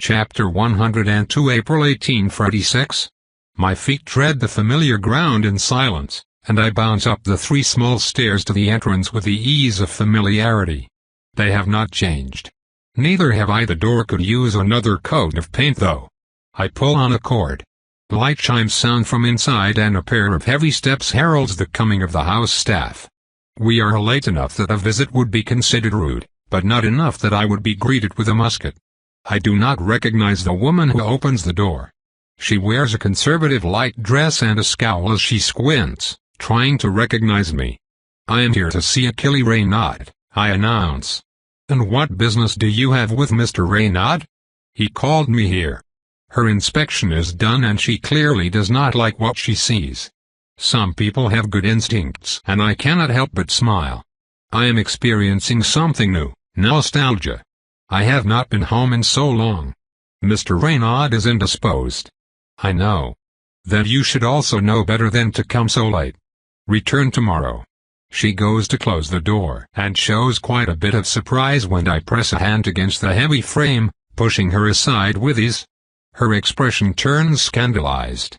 Chapter 102 April 1846. My feet tread the familiar ground in silence, and I bounce up the 3 small stairs to the entrance with the ease of familiarity. They have not changed. Neither have I. The door could use another coat of paint though. I pull on a cord. Light chimes sound from inside and a pair of heavy steps heralds the coming of the house staff. We are late enough that a visit would be considered rude, but not enough that I would be greeted with a musket. I do not recognize the woman who opens the door. She wears a conservative light dress and a scowl as she squints, trying to recognize me. "I am here to see Achille Raynaud," I announce. "And what business do you have with Mr. Raynaud?" "He called me here." Her inspection is done and she clearly does not like what she sees. Some people have good instincts and I cannot help but smile. I am experiencing something new, nostalgia. I have not been home in so long. Mr. Raynaud is indisposed. I know. That you should also know better than to come so late. Return tomorrow. She goes to close the door and shows quite a bit of surprise when I press a hand against the heavy frame, pushing her aside with ease. Her expression turns scandalized.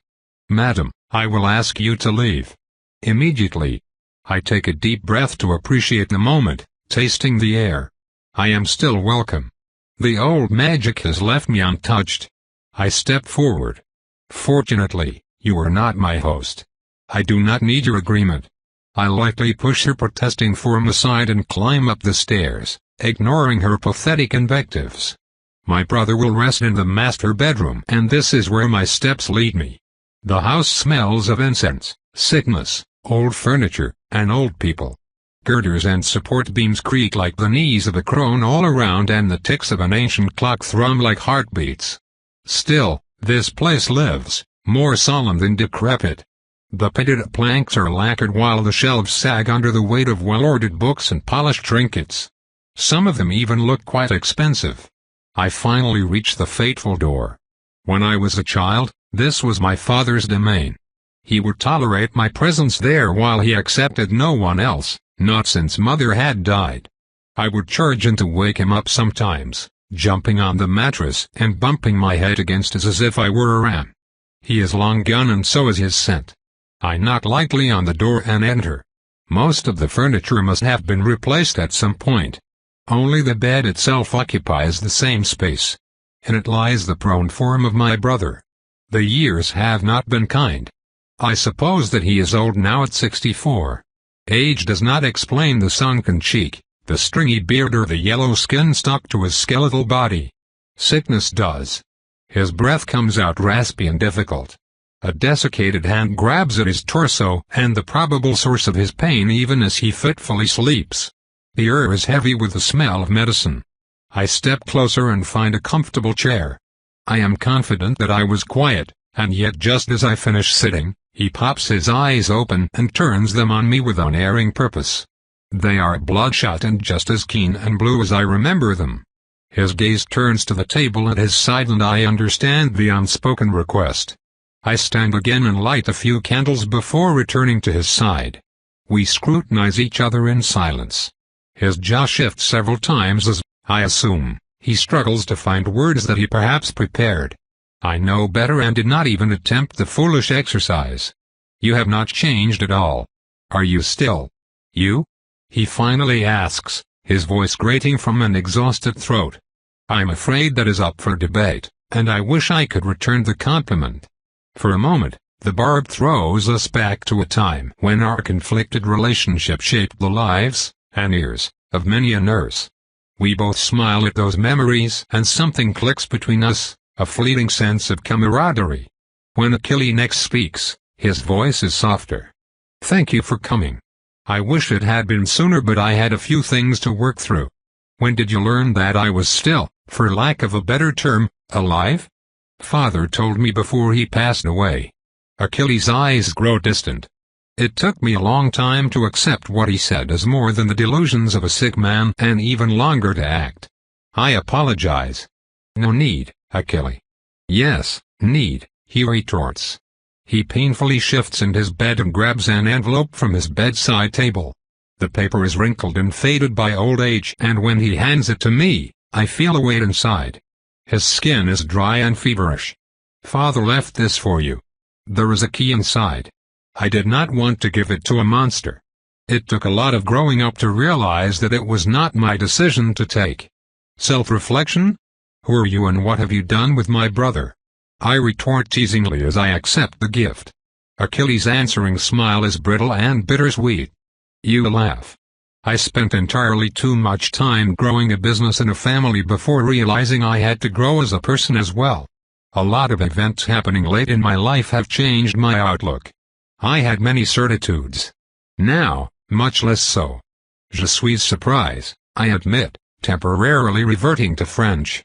"Madam, I will ask you to leave." Immediately. I take a deep breath to appreciate the moment, tasting the air. I am still welcome. The old magic has left me untouched. I step forward. "Fortunately, you are not my host. I do not need your agreement." I lightly push her protesting form aside and climb up the stairs, ignoring her pathetic invectives. My brother will rest in the master bedroom and this is where my steps lead me. The house smells of incense, sickness, old furniture, and old people. Girders and support beams creak like the knees of a crone all around and the ticks of an ancient clock thrum like heartbeats. Still, this place lives, more solemn than decrepit. The pitted planks are lacquered while the shelves sag under the weight of well-ordered books and polished trinkets. Some of them even look quite expensive. I finally reach the fateful door. When I was a child, this was my father's domain. He would tolerate my presence there while he accepted no one else, not since mother had died. I would charge in to wake him up sometimes, jumping on the mattress and bumping my head against it as if I were a ram. He is long gone and so is his scent. I knock lightly on the door and enter. Most of the furniture must have been replaced at some point. Only the bed itself occupies the same space. In it lies the prone form of my brother. The years have not been kind. I suppose that he is old now at 64. Age does not explain the sunken cheek, the stringy beard or the yellow skin stuck to his skeletal body. Sickness does. His breath comes out raspy and difficult. A desiccated hand grabs at his torso and the probable source of his pain even as he fitfully sleeps. The air is heavy with the smell of medicine. I step closer and find a comfortable chair. I am confident that I was quiet, and yet just as I finish sitting, he pops his eyes open and turns them on me with unerring purpose. They are bloodshot and just as keen and blue as I remember them. His gaze turns to the table at his side and I understand the unspoken request. I stand again and light a few candles before returning to his side. We scrutinize each other in silence. His jaw shifts several times as, I assume, he struggles to find words that he perhaps prepared. I know better and did not even attempt the foolish exercise. "You have not changed at all. Are you still you?" he finally asks, his voice grating from an exhausted throat. I'm afraid that is up for debate, and I wish I could return the compliment. For a moment, the barb throws us back to a time when our conflicted relationship shaped the lives and ears of many a nurse. We both smile at those memories and something clicks between us, a fleeting sense of camaraderie. When Achille next speaks, his voice is softer. "Thank you for coming. I wish it had been sooner but I had a few things to work through. When did you learn that I was still, for lack of a better term, alive?" "Father told me before he passed away." Achilles' eyes grow distant. It took me a long time to accept what he said as more than the delusions of a sick man and even longer to act. I apologize. "No need, Achille." "Yes, need," he retorts. He painfully shifts in his bed and grabs an envelope from his bedside table. The paper is wrinkled and faded by old age and when he hands it to me, I feel a weight inside. His skin is dry and feverish. Father left this for you. There is a key inside. I did not want to give it to a monster. It took a lot of growing up to realize that it was not my decision to take. Self-reflection? Who are you and what have you done with my brother? I retort teasingly as I accept the gift. Achilles' answering smile is brittle and bittersweet. You laugh. I spent entirely too much time growing a business and a family before realizing I had to grow as a person as well. A lot of events happening late in my life have changed my outlook. I had many certitudes. Now, much less so. Je suis surprised, I admit, temporarily reverting to French.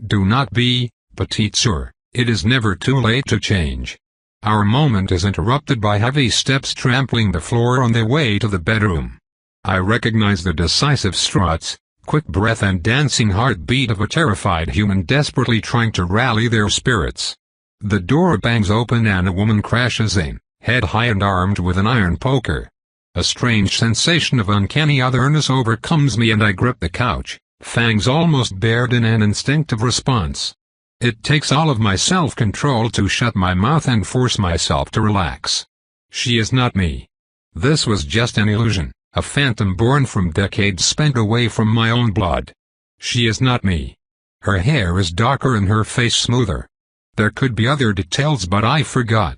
Do not be, petite sœur, it is never too late to change. Our moment is interrupted by heavy steps trampling the floor on their way to the bedroom. I recognize the decisive struts, quick breath and dancing heartbeat of a terrified human desperately trying to rally their spirits. The door bangs open and a woman crashes in, head high and armed with an iron poker. A strange sensation of uncanny otherness overcomes me and I grip the couch, fangs almost bared in an instinctive response. It takes all of my self-control to shut my mouth and force myself to relax. She is not me. This was just an illusion, a phantom born from decades spent away from my own blood. She is not me. Her hair is darker and her face smoother. There could be other details but I forgot.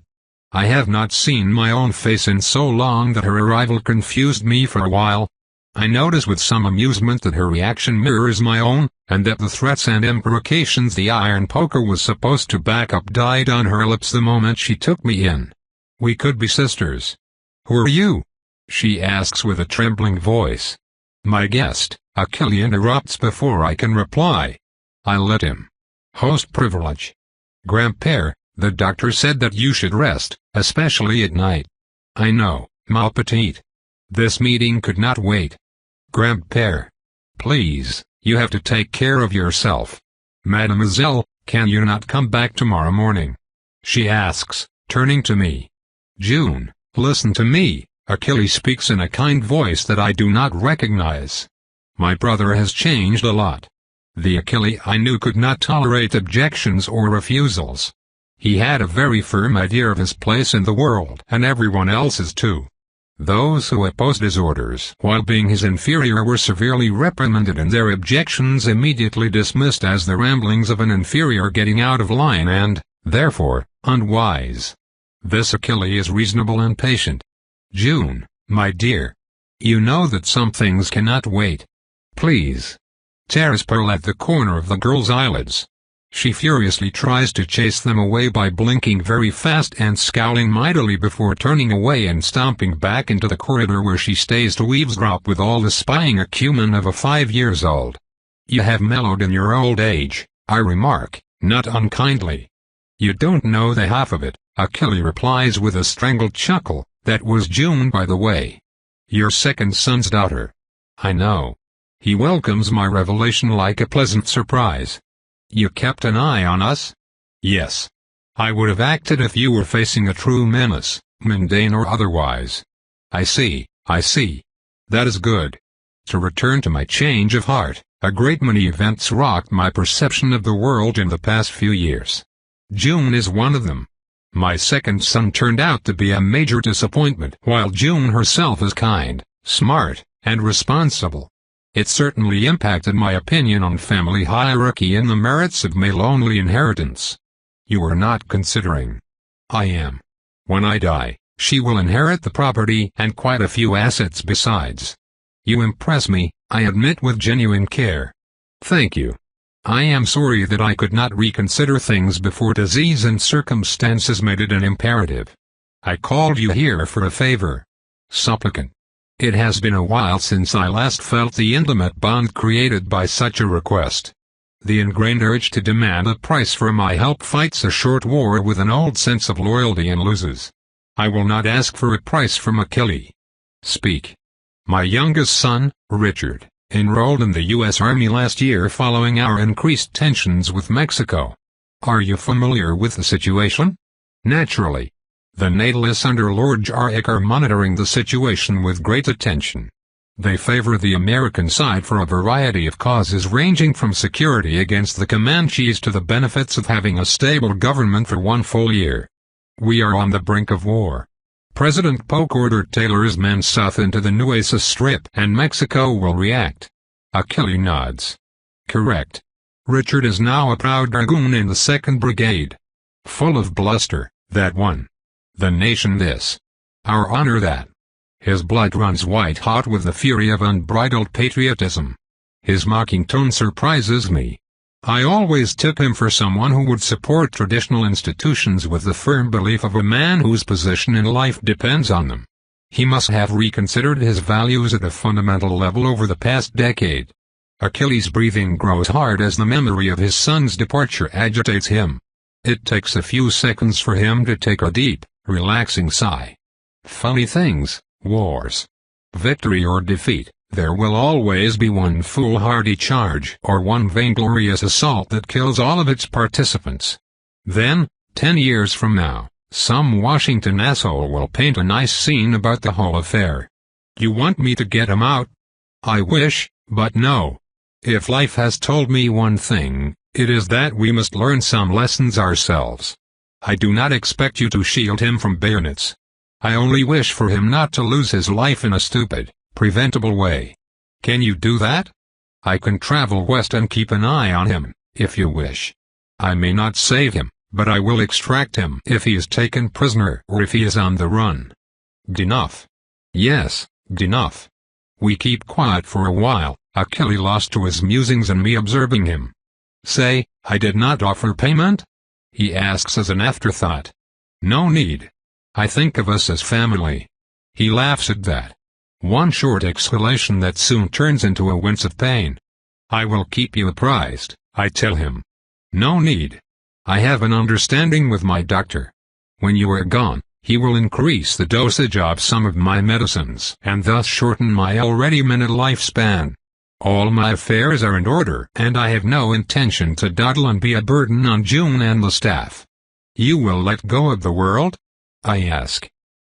I have not seen my own face in so long that her arrival confused me for a while. I notice with some amusement that her reaction mirrors my own, and that the threats and imprecations the iron poker was supposed to back up died on her lips the moment she took me in. We could be sisters. Who are you? She asks with a trembling voice. My guest, Achilles interrupts before I can reply. I let him. Host privilege. Grand-père, the doctor said that you should rest, especially at night. I know, ma petite. This meeting could not wait. Grand-père. Please, you have to take care of yourself. Mademoiselle, can you not come back tomorrow morning? She asks, turning to me. June, listen to me, Achilles speaks in a kind voice that I do not recognize. My brother has changed a lot. The Achilles I knew could not tolerate objections or refusals. He had a very firm idea of his place in the world and everyone else's too. Those who opposed his orders while being his inferior were severely reprimanded and their objections immediately dismissed as the ramblings of an inferior getting out of line and, therefore, unwise. This Achilles is reasonable and patient. June, my dear. You know that some things cannot wait. Please. Tears pearl at the corner of the girl's eyelids. She furiously tries to chase them away by blinking very fast and scowling mightily before turning away and stomping back into the corridor where she stays to eavesdrop with all the spying acumen of a 5-year-old. You have mellowed in your old age, I remark, not unkindly. You don't know the half of it, Achilles replies with a strangled chuckle. That was June, by the way. Your second son's daughter. I know. He welcomes my revelation like a pleasant surprise. You kept an eye on us? Yes. I would have acted if you were facing a true menace, mundane or otherwise. I see, I see. That is good. To return to my change of heart, a great many events rocked my perception of the world in the past few years. June is one of them. My second son turned out to be a major disappointment, while June herself is kind, smart, and responsible. It certainly impacted my opinion on family hierarchy and the merits of male only inheritance. You are not considering. I am. When I die, she will inherit the property and quite a few assets besides. You impress me, I admit with genuine care. Thank you. I am sorry that I could not reconsider things before disease and circumstances made it an imperative. I called you here for a favor. Supplicant. It has been a while since I last felt the intimate bond created by such a request. The ingrained urge to demand a price for my help fights a short war with an old sense of loyalty and loses. I will not ask for a price from Achilles. Speak. My youngest son, Richard, enrolled in the U.S. Army last year following our increased tensions with Mexico. Are you familiar with the situation? Naturally. The Natalists under Lord Jarrick are monitoring the situation with great attention. They favor the American side for a variety of causes ranging from security against the Comanches to the benefits of having a stable government for one full year. We are on the brink of war. President Polk ordered Taylor's men south into the Nueces Strip and Mexico will react. Achille nods. Correct. Richard is now a proud dragoon in the 2nd Brigade. Full of bluster, that one. The nation this. Our honor that. His blood runs white-hot with the fury of unbridled patriotism. His mocking tone surprises me. I always took him for someone who would support traditional institutions with the firm belief of a man whose position in life depends on them. He must have reconsidered his values at a fundamental level over the past decade. Achilles' breathing grows hard as the memory of his son's departure agitates him. It takes a few seconds for him to take a deep, relaxing sigh. Funny things, wars. Victory or defeat, there will always be one foolhardy charge or one vainglorious assault that kills all of its participants. Then, 10 years from now, some Washington asshole will paint a nice scene about the whole affair. You want me to get him out? I wish, but no. If life has told me one thing, it is that we must learn some lessons ourselves. I do not expect you to shield him from bayonets. I only wish for him not to lose his life in a stupid, preventable way. Can you do that? I can travel west and keep an eye on him, if you wish. I may not save him, but I will extract him if he is taken prisoner or if he is on the run. Enough. Yes, enough. We keep quiet for a while, Achille lost to his musings and me observing him. Say, I did not offer payment? He asks as an afterthought. No need. I think of us as family. He laughs at that. One short exhalation that soon turns into a wince of pain. I will keep you apprised, I tell him. No need. I have an understanding with my doctor. When you are gone, he will increase the dosage of some of my medicines and thus shorten my already minute lifespan. All my affairs are in order and I have no intention to dawdle and be a burden on June and the staff. You will let go of the world? I ask.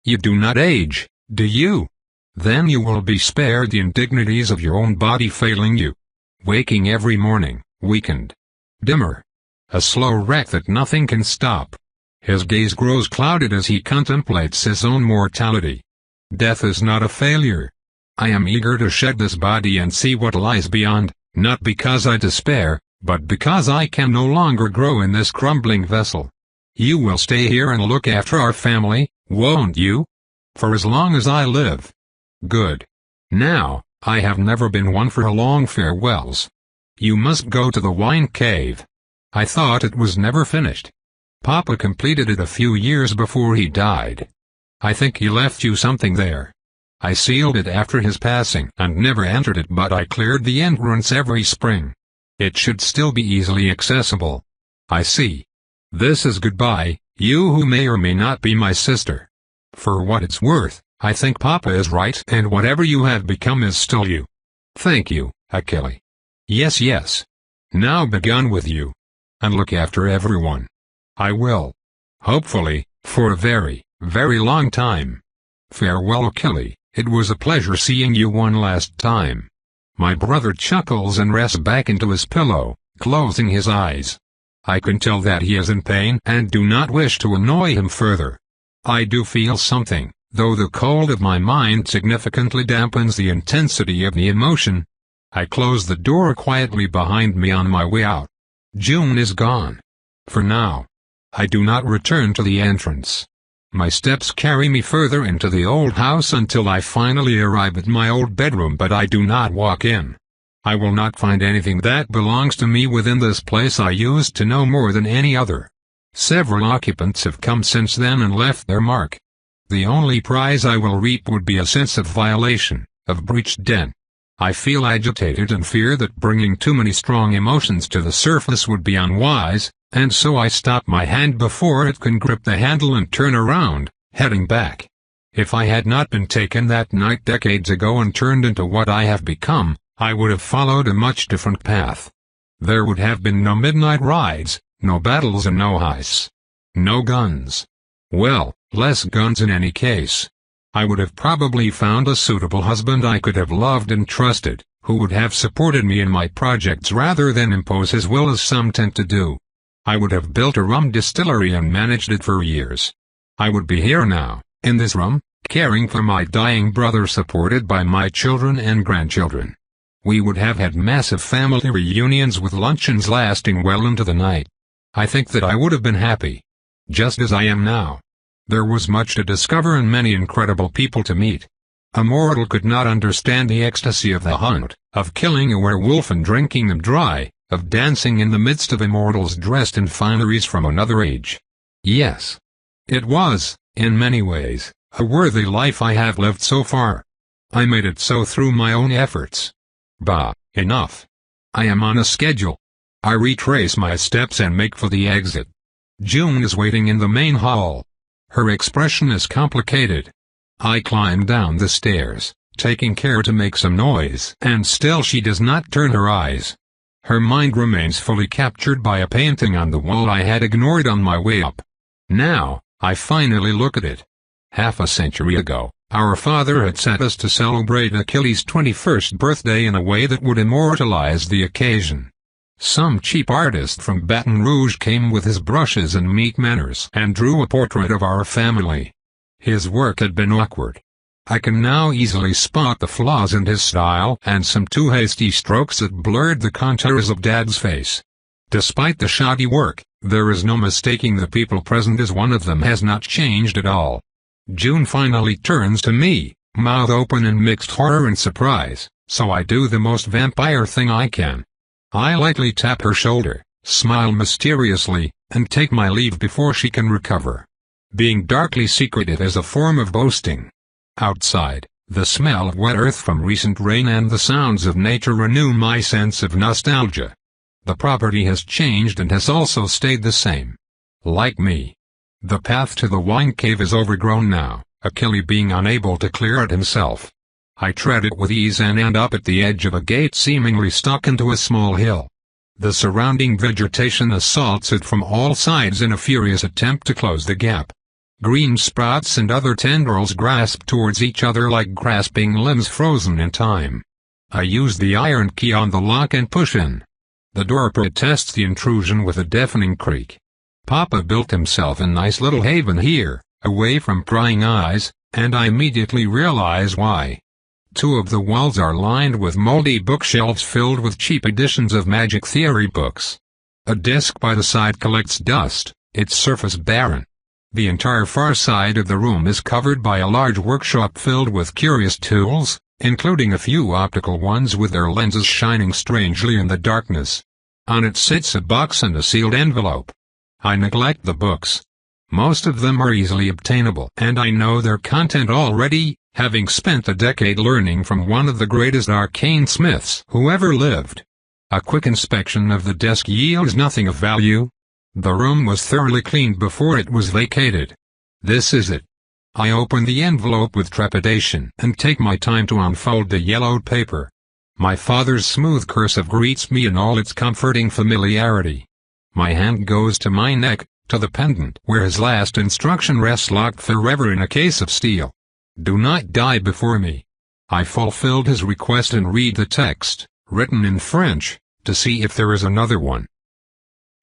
You do not age, do you? Then you will be spared the indignities of your own body failing you. Waking every morning, weakened. Dimmer. A slow wreck that nothing can stop. His gaze grows clouded as he contemplates his own mortality. Death is not a failure. I am eager to shed this body and see what lies beyond, not because I despair, but because I can no longer grow in this crumbling vessel. You will stay here and look after our family, won't you? For as long as I live. Good. Now, I have never been one for long farewells. You must go to the wine cave. I thought it was never finished. Papa completed it a few years before he died. I think he left you something there. I sealed it after his passing and never entered it, but I cleared the entrance every spring. It should still be easily accessible. I see. This is goodbye, you who may or may not be my sister. For what it's worth, I think Papa is right and whatever you have become is still you. Thank you, Achille. Yes, yes. Now begone with you. And look after everyone. I will. Hopefully, for a very, very long time. Farewell, Achille. It was a pleasure seeing you one last time. My brother chuckles and rests back into his pillow, closing his eyes. I can tell that he is in pain and do not wish to annoy him further. I do feel something, though the cold of my mind significantly dampens the intensity of the emotion. I close the door quietly behind me on my way out. June is gone. For now. I do not return to the entrance. My steps carry me further into the old house until I finally arrive at my old bedroom, but I do not walk in. I will not find anything that belongs to me within this place I used to know more than any other. Several occupants have come since then and left their mark. The only prize I will reap would be a sense of violation, of breached den. I feel agitated and fear that bringing too many strong emotions to the surface would be unwise, and so I stop my hand before it can grip the handle and turn around, heading back. If I had not been taken that night decades ago and turned into what I have become, I would have followed a much different path. There would have been no midnight rides, no battles and no heists. No guns. Well, less guns in any case. I would have probably found a suitable husband I could have loved and trusted, who would have supported me in my projects rather than impose his will as some tend to do. I would have built a rum distillery and managed it for years. I would be here now, in this room, caring for my dying brother supported by my children and grandchildren. We would have had massive family reunions with luncheons lasting well into the night. I think that I would have been happy. Just as I am now. There was much to discover and many incredible people to meet. A mortal could not understand the ecstasy of the hunt, of killing a werewolf and drinking them dry, of dancing in the midst of immortals dressed in fineries from another age. Yes. It was, in many ways, a worthy life I have lived so far. I made it so through my own efforts. Bah, enough. I am on a schedule. I retrace my steps and make for the exit. June is waiting in the main hall. Her expression is complicated. I climb down the stairs, taking care to make some noise, and still she does not turn her eyes. Her mind remains fully captured by a painting on the wall I had ignored on my way up. Now, I finally look at it. Half a century ago, our father had set us to celebrate Achilles' 21st birthday in a way that would immortalize the occasion. Some cheap artist from Baton Rouge came with his brushes and meek manners and drew a portrait of our family. His work had been awkward. I can now easily spot the flaws in his style and some too hasty strokes that blurred the contours of Dad's face. Despite the shoddy work, there is no mistaking the people present as one of them has not changed at all. June finally turns to me, mouth open in mixed horror and surprise, so I do the most vampire thing I can. I lightly tap her shoulder, smile mysteriously, and take my leave before she can recover. Being darkly secretive is a form of boasting. Outside, the smell of wet earth from recent rain and the sounds of nature renew my sense of nostalgia. The property has changed and has also stayed the same. Like me. The path to the wine cave is overgrown now, Achilles being unable to clear it himself. I tread it with ease and end up at the edge of a gate seemingly stuck into a small hill. The surrounding vegetation assaults it from all sides in a furious attempt to close the gap. Green sprouts and other tendrils grasp towards each other like grasping limbs frozen in time. I use the iron key on the lock and push in. The door protests the intrusion with a deafening creak. Papa built himself a nice little haven here, away from prying eyes, and I immediately realize why. Two of the walls are lined with moldy bookshelves filled with cheap editions of magic theory books. A desk by the side collects dust, its surface barren. The entire far side of the room is covered by a large workshop filled with curious tools, including a few optical ones with their lenses shining strangely in the darkness. On it sits a box and a sealed envelope. I neglect the books. Most of them are easily obtainable, and I know their content already, having spent a decade learning from one of the greatest arcane smiths who ever lived. A quick inspection of the desk yields nothing of value. The room was thoroughly cleaned before it was vacated. This is it. I open the envelope with trepidation and take my time to unfold the yellowed paper. My father's smooth cursive greets me in all its comforting familiarity. My hand goes to my neck, to the pendant where his last instruction rests locked forever in a case of steel. Do not die before me. I fulfilled his request and read the text, written in French, to see if there is another one.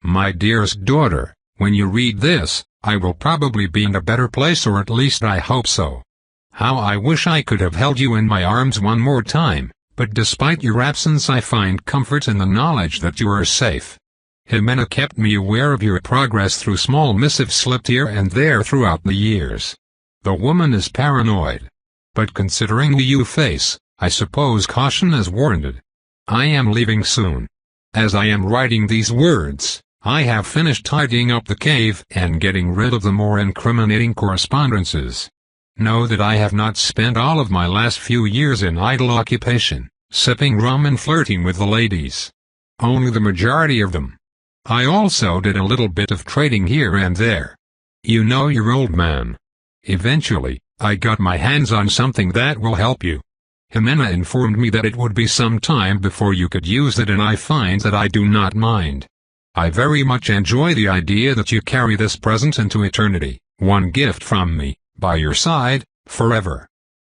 My dearest daughter, when you read this, I will probably be in a better place, or at least I hope so. How I wish I could have held you in my arms one more time, but despite your absence I find comfort in the knowledge that you are safe. Jimena kept me aware of your progress through small missives slipped here and there throughout the years. The woman is paranoid. But considering who you face, I suppose caution is warranted. I am leaving soon. As I am writing these words, I have finished tidying up the cave and getting rid of the more incriminating correspondences. Know that I have not spent all of my last few years in idle occupation, sipping rum and flirting with the ladies. Only the majority of them. I also did a little bit of trading here and there. You know your old man. Eventually, I got my hands on something that will help you. Jimena informed me that it would be some time before you could use it, and I find that I do not mind. I very much enjoy the idea that you carry this present into eternity, one gift from me, by your side, forever.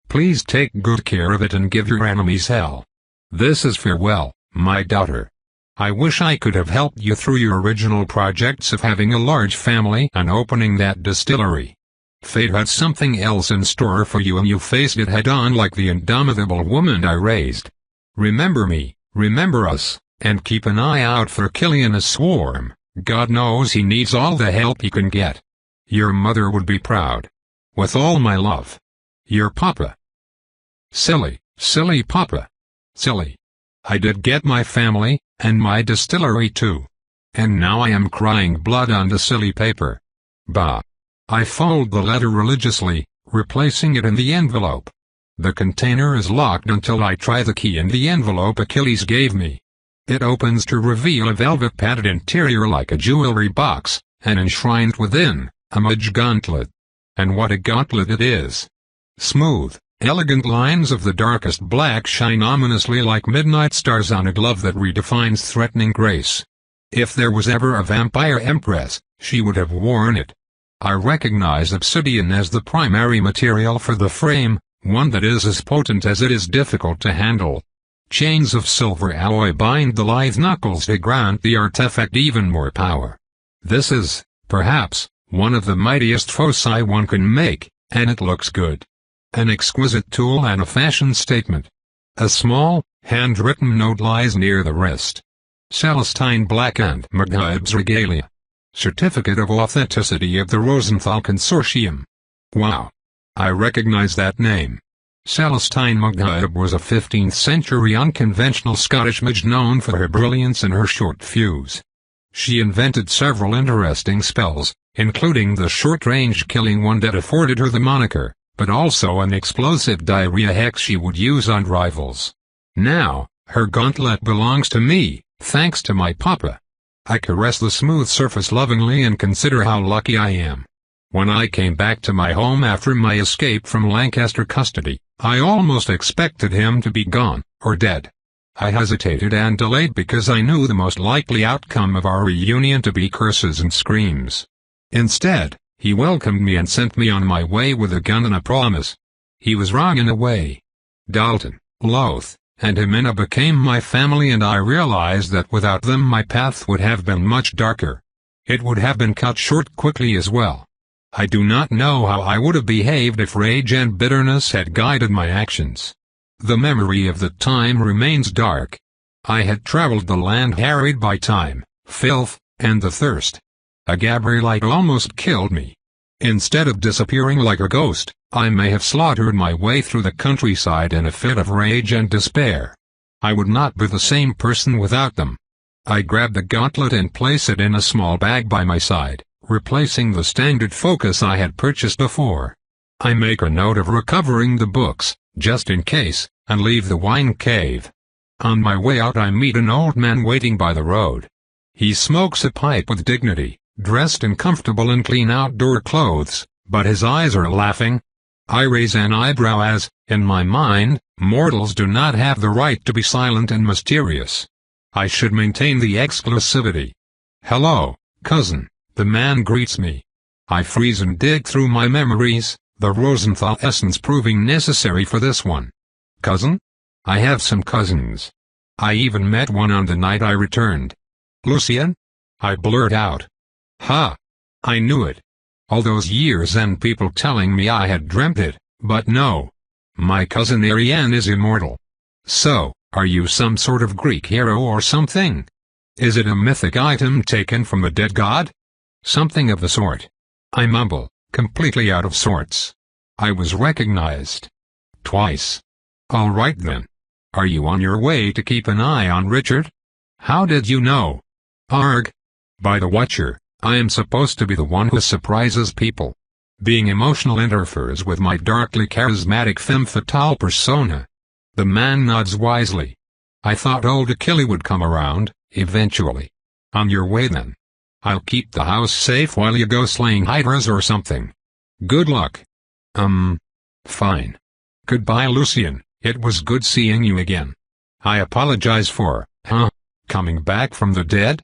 Please take good care of it and give your enemies hell. This is farewell, my daughter. I wish I could have helped you through your original projects of having a large family and opening that distillery. Fate had something else in store for you and you faced it head-on like the indomitable woman I raised. Remember me, remember us, and keep an eye out for Killian Swarm. God knows he needs all the help he can get. Your mother would be proud. With all my love. Your Papa. Silly, silly Papa. Silly. I did get my family, and my distillery too. And now I am crying blood on the silly paper. Bah. I fold the letter religiously, replacing it in the envelope. The container is locked until I try the key in the envelope Achilles gave me. It opens to reveal a velvet-padded interior like a jewelry box, and enshrined within, a mage gauntlet. And what a gauntlet it is! Smooth, elegant lines of the darkest black shine ominously like midnight stars on a glove that redefines threatening grace. If there was ever a vampire empress, she would have worn it. I recognize obsidian as the primary material for the frame, one that is as potent as it is difficult to handle. Chains of silver alloy bind the lithe knuckles to grant the artifact even more power. This is, perhaps, one of the mightiest foci one can make, and it looks good. An exquisite tool and a fashion statement. A small, handwritten note lies near the wrist. Celestine Black and McGibb's Regalia. Certificate of Authenticity of the Rosenthal Consortium. Wow. I recognize that name. Celestine McGibb was a 15th century unconventional Scottish mage known for her brilliance and her short fuse. She invented several interesting spells, including the short-range killing one that afforded her the moniker, but also an explosive diarrhea hex she would use on rivals. Now, her gauntlet belongs to me, thanks to my Papa. I caress the smooth surface lovingly and consider how lucky I am. When I came back to my home after my escape from Lancaster custody, I almost expected him to be gone, or dead. I hesitated and delayed because I knew the most likely outcome of our reunion to be curses and screams. Instead, he welcomed me and sent me on my way with a gun and a promise. He was wrong in a way. Dalton, Loth, and Jimena became my family and I realized that without them my path would have been much darker. It would have been cut short quickly as well. I do not know how I would have behaved if rage and bitterness had guided my actions. The memory of the time remains dark. I had traveled the land harried by time, filth, and the thirst. A Gabrielite almost killed me. Instead of disappearing like a ghost, I may have slaughtered my way through the countryside in a fit of rage and despair. I would not be the same person without them. I grab the gauntlet and place it in a small bag by my side, replacing the standard focus I had purchased before. I make a note of recovering the books, just in case, and leave the wine cave. On my way out I meet an old man waiting by the road. He smokes a pipe with dignity, dressed in comfortable and clean outdoor clothes, but his eyes are laughing. I raise an eyebrow as, in my mind, mortals do not have the right to be silent and mysterious. I should maintain the exclusivity. Hello, cousin, the man greets me. I freeze and dig through my memories, the Rosenthal essence proving necessary for this one. Cousin? I have some cousins. I even met one on the night I returned. Lucian? I blurt out. Ha! I knew it. All those years and people telling me I had dreamt it, but no. My cousin Ariane is immortal. So, are you some sort of Greek hero or something? Is it a mythic item taken from a dead god? Something of the sort. I mumble, completely out of sorts. I was recognized. Twice. All right then. Are you on your way to keep an eye on Richard? How did you know? Arg. By the Watcher, I am supposed to be the one who surprises people. Being emotional interferes with my darkly charismatic femme fatale persona. The man nods wisely. I thought old Achille would come around, eventually. On your way then. I'll keep the house safe while you go slaying hydras or something. Good luck. Fine. Goodbye Lucian, it was good seeing you again. I apologize for, coming back from the dead?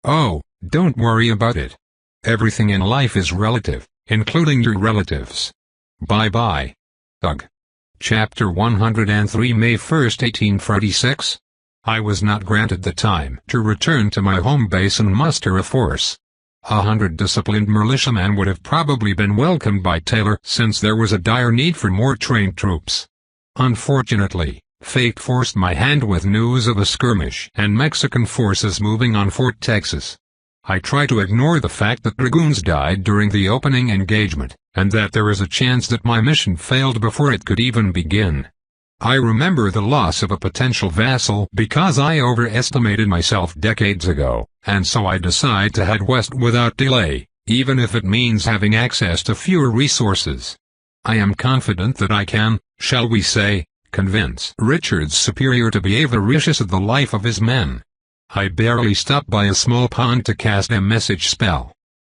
Oh, don't worry about it. Everything in life is relative, including your relatives. Bye-bye. Ugh. Chapter 103, May 1, 1846. I was not granted the time to return to my home base and muster a force. 100 disciplined militiamen would have probably been welcomed by Taylor, since there was a dire need for more trained troops. Unfortunately, fate forced my hand with news of a skirmish and Mexican forces moving on Fort Texas. I try to ignore the fact that dragoons died during the opening engagement, and that there is a chance that my mission failed before it could even begin. I remember the loss of a potential vassal because I overestimated myself decades ago, and so I decide to head west without delay, even if it means having access to fewer resources. I am confident that I can, shall we say, convince Richard's superior to be avaricious of the life of his men. I barely stop by a small pond to cast a message spell.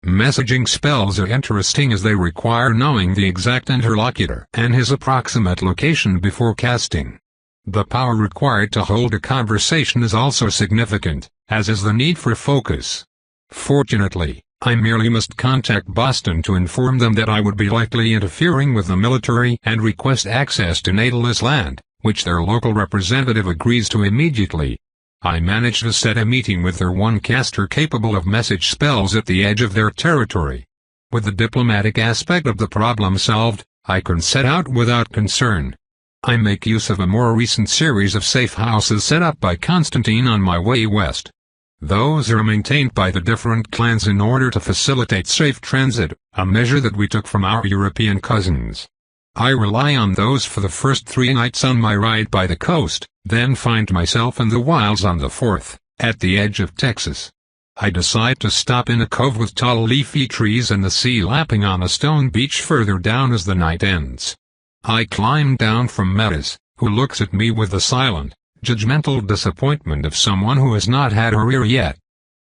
Messaging spells are interesting as they require knowing the exact interlocutor and his approximate location before casting. The power required to hold a conversation is also significant, as is the need for focus. Fortunately, I merely must contact Boston to inform them that I would be likely interfering with the military and request access to Natalist land, which their local representative agrees to immediately. I manage to set a meeting with their one caster capable of message spells at the edge of their territory. With the diplomatic aspect of the problem solved, I can set out without concern. I make use of a more recent series of safe houses set up by Constantine on my way west. Those are maintained by the different clans in order to facilitate safe transit, a measure that we took from our European cousins. I rely on those for the first 3 nights on my ride by the coast, then find myself in the wilds on the 4th, at the edge of Texas. I decide to stop in a cove with tall leafy trees and the sea lapping on a stone beach further down as the night ends. I climb down from Meadows, who looks at me with the silent, judgmental disappointment of someone who has not had her ear yet.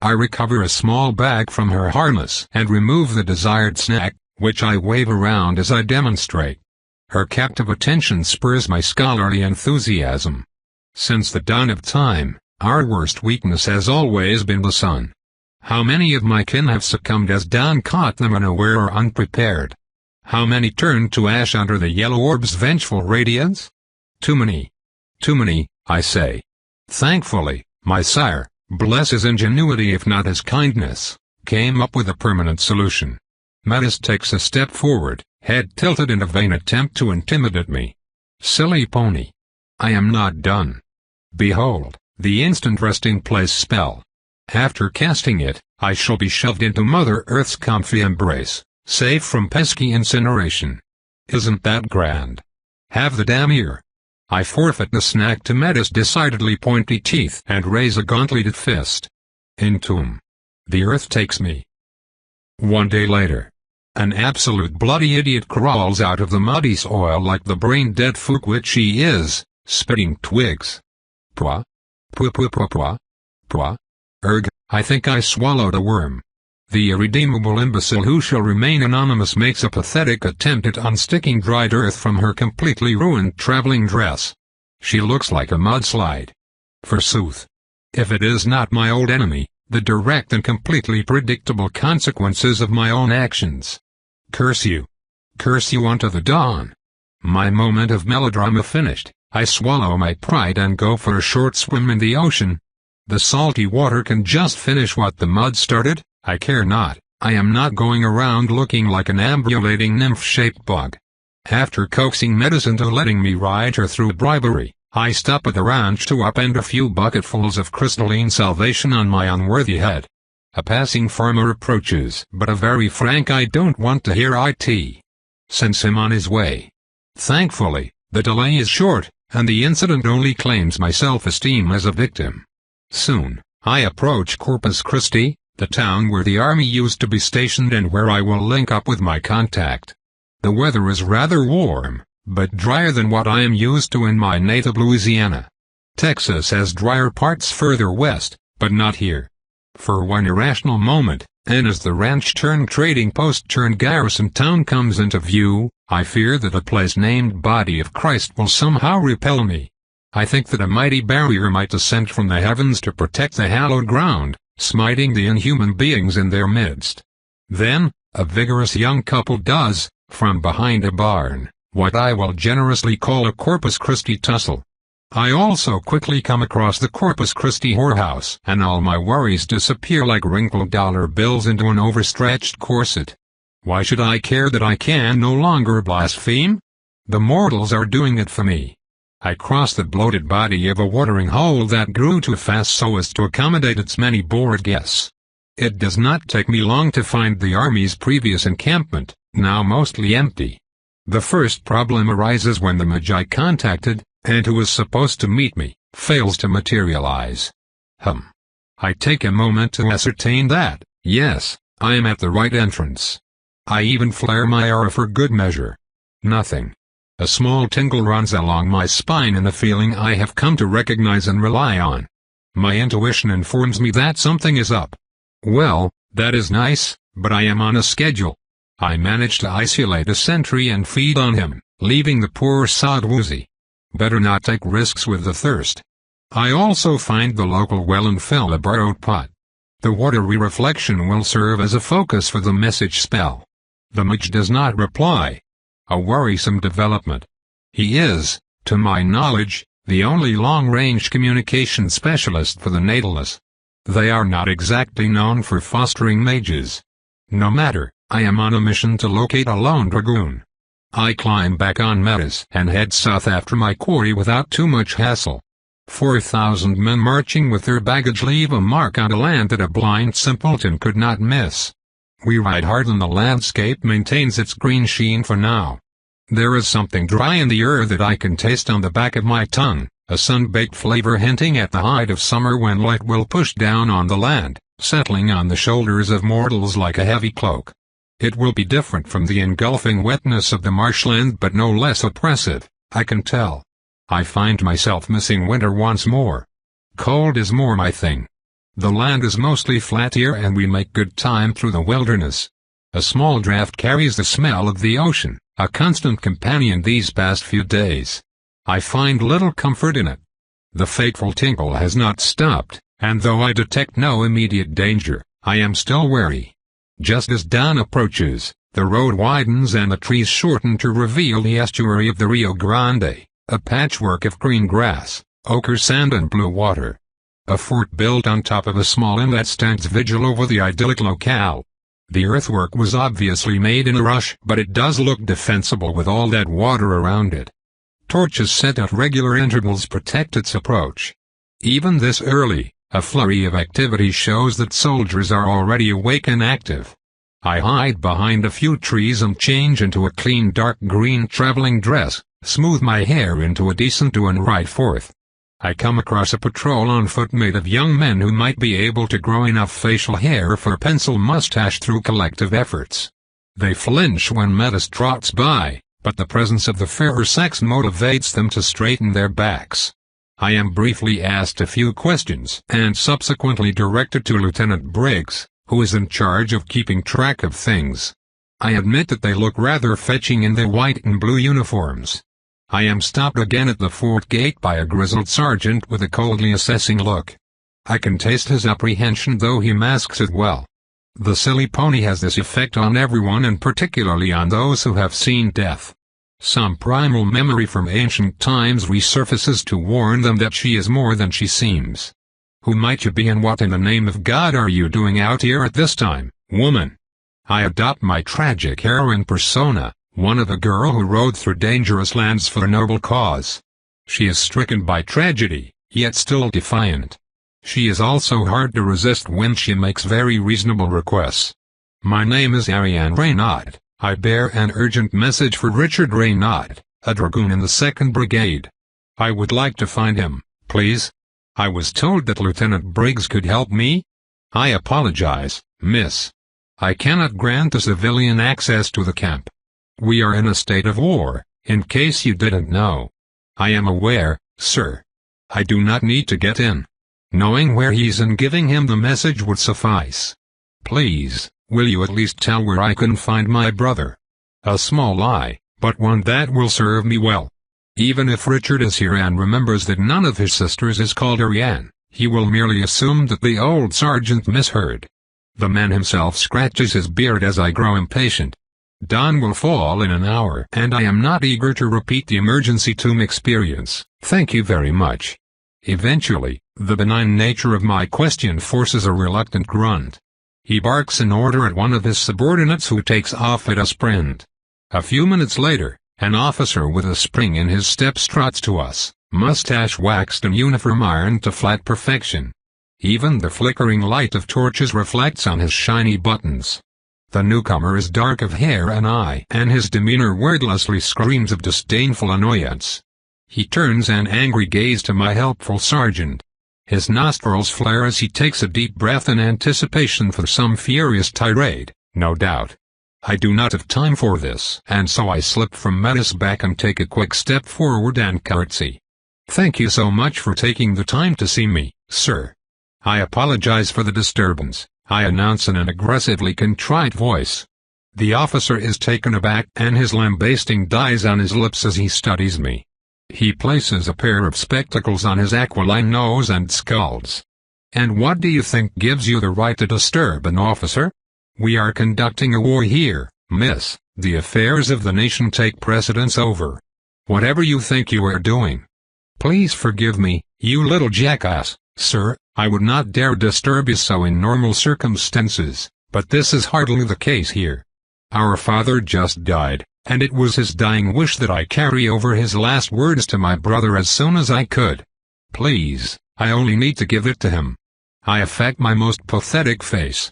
I recover a small bag from her harness and remove the desired snack, which I wave around as I demonstrate. Her captive attention spurs my scholarly enthusiasm. Since the dawn of time, our worst weakness has always been the sun. How many of my kin have succumbed as dawn caught them unaware or unprepared? How many turned to ash under the yellow orb's vengeful radiance? Too many. Too many, I say. Thankfully, my sire, bless his ingenuity if not his kindness, came up with a permanent solution. Metis takes a step forward, head tilted in a vain attempt to intimidate me. Silly pony. I am not done. Behold, the instant resting place spell. After casting it, I shall be shoved into Mother Earth's comfy embrace, safe from pesky incineration. Isn't that grand? Have the damn ear. I forfeit the snack to Metis' decidedly pointy teeth and raise a gauntleted fist. Entomb. The earth takes me. 1 day later. An absolute bloody idiot crawls out of the muddy soil like the brain-dead fook which he is, spitting twigs. Pwa. Pwa pwa pwa pwa. Pwa. Erg, I think I swallowed a worm. The irredeemable imbecile who shall remain anonymous makes a pathetic attempt at unsticking dried earth from her completely ruined traveling dress. She looks like a mudslide. Forsooth. If it is not my old enemy, the direct and completely predictable consequences of my own actions. Curse you. Curse you unto the dawn. My moment of melodrama finished, I swallow my pride and go for a short swim in the ocean. The salty water can just finish what the mud started. I care not. I am not going around looking like an ambulating nymph-shaped bug. After coaxing Metis into letting me ride her through bribery, I stop at the ranch to upend a few bucketfuls of crystalline salvation on my unworthy head. A passing farmer approaches, but a very frank I don't want to hear it. Sends him on his way. Thankfully, the delay is short, and the incident only claims my self-esteem as a victim. Soon, I approach Corpus Christi, the town where the army used to be stationed and where I will link up with my contact. The weather is rather warm, but drier than what I am used to in my native Louisiana. Texas has drier parts further west, but not here. For one irrational moment, and as the ranch-turned-trading post-turned-garrison town comes into view, I fear that a place named Body of Christ will somehow repel me. I think that a mighty barrier might descend from the heavens to protect the hallowed ground, smiting the inhuman beings in their midst. Then, a vigorous young couple does, from behind a barn, what I will generously call a Corpus Christi tussle. I also quickly come across the Corpus Christi whorehouse, and all my worries disappear like wrinkled dollar bills into an overstretched corset. Why should I care that I can no longer blaspheme? The mortals are doing it for me. I cross the bloated body of a watering hole that grew too fast so as to accommodate its many bored guests. It does not take me long to find the army's previous encampment, now mostly empty. The first problem arises when the Magi contacted, and who was supposed to meet me, fails to materialize. I take a moment to ascertain that, yes, I am at the right entrance. I even flare my aura for good measure. Nothing. A small tingle runs along my spine and a feeling I have come to recognize and rely on. My intuition informs me that something is up. Well, that is nice, but I am on a schedule. I manage to isolate a sentry and feed on him, leaving the poor sod woozy. Better not take risks with the thirst. I also find the local well and fill a borrowed pot. The watery reflection will serve as a focus for the message spell. The Mage does not reply. A worrisome development. He is, to my knowledge, the only long-range communication specialist for the Nautilus. They are not exactly known for fostering mages. No matter, I am on a mission to locate a lone dragoon. I climb back on Metas and head south after my quarry without too much hassle. 4,000 men marching with their baggage leave a mark on a land that a blind simpleton could not miss. We ride hard and the landscape maintains its green sheen for now. There is something dry in the air that I can taste on the back of my tongue, a sun-baked flavor hinting at the height of summer when light will push down on the land, settling on the shoulders of mortals like a heavy cloak. It will be different from the engulfing wetness of the marshland but no less oppressive, I can tell. I find myself missing winter once more. Cold is more my thing. The land is mostly flat here and we make good time through the wilderness. A small draft carries the smell of the ocean, a constant companion these past few days. I find little comfort in it. The fateful tinkle has not stopped, and though I detect no immediate danger, I am still wary. Just as dawn approaches, the road widens and the trees shorten to reveal the estuary of the Rio Grande, a patchwork of green grass, ochre sand and blue water. A fort built on top of a small inlet stands vigil over the idyllic locale. The earthwork was obviously made in a rush, but it does look defensible with all that water around it. Torches set at regular intervals protect its approach. Even this early, a flurry of activity shows that soldiers are already awake and active. I hide behind a few trees and change into a clean dark green traveling dress, smooth my hair into a decent do and ride forth. I come across a patrol on foot made of young men who might be able to grow enough facial hair for a pencil mustache through collective efforts. They flinch when Metis trots by, but the presence of the fairer sex motivates them to straighten their backs. I am briefly asked a few questions and subsequently directed to Lieutenant Briggs, who is in charge of keeping track of things. I admit that they look rather fetching in their white and blue uniforms. I am stopped again at the fort gate by a grizzled sergeant with a coldly assessing look. I can taste his apprehension though he masks it well. The silly pony has this effect on everyone and particularly on those who have seen death. Some primal memory from ancient times resurfaces to warn them that she is more than she seems. Who might you be and what in the name of God are you doing out here at this time, woman? I adopt my tragic heroine persona, one of a girl who rode through dangerous lands for a noble cause. She is stricken by tragedy, yet still defiant. She is also hard to resist when she makes very reasonable requests. My name is Ariane Reynaud. I bear an urgent message for Richard Reynaud, a dragoon in the 2nd Brigade. I would like to find him, please. I was told that Lieutenant Briggs could help me. I apologize, miss. I cannot grant a civilian access to the camp. We are in a state of war, in case you didn't know. I am aware, sir. I do not need to get in. Knowing where he's and giving him the message would suffice. Please, will you at least tell where I can find my brother? A small lie, but one that will serve me well. Even if Richard is here and remembers that none of his sisters is called Ariane, he will merely assume that the old sergeant misheard. The man himself scratches his beard as I grow impatient. Dawn will fall in an hour and I am not eager to repeat the emergency tomb experience. Thank you very much. Eventually, the benign nature of my question forces a reluctant grunt. He barks an order at one of his subordinates who takes off at a sprint. A few minutes later, an officer with a spring in his step struts to us, mustache waxed and uniform ironed to flat perfection. Even the flickering light of torches reflects on his shiny buttons. The newcomer is dark of hair and eye, and his demeanor wordlessly screams of disdainful annoyance. He turns an angry gaze to my helpful sergeant. His nostrils flare as he takes a deep breath in anticipation for some furious tirade, no doubt. I do not have time for this, and so I slip from Metis' back and take a quick step forward and curtsy. Thank you so much for taking the time to see me, sir. I apologize for the disturbance, I announce in an aggressively contrite voice. The officer is taken aback and his lambasting dies on his lips as he studies me. He places a pair of spectacles on his aquiline nose and scolds. And what do you think gives you the right to disturb an officer? We are conducting a war here, miss. The affairs of the nation take precedence over whatever you think you are doing. Please forgive me, you little jackass, sir. I would not dare disturb you so in normal circumstances, but this is hardly the case here. Our father just died, and it was his dying wish that I carry over his last words to my brother as soon as I could. Please, I only need to give it to him. I affect my most pathetic face.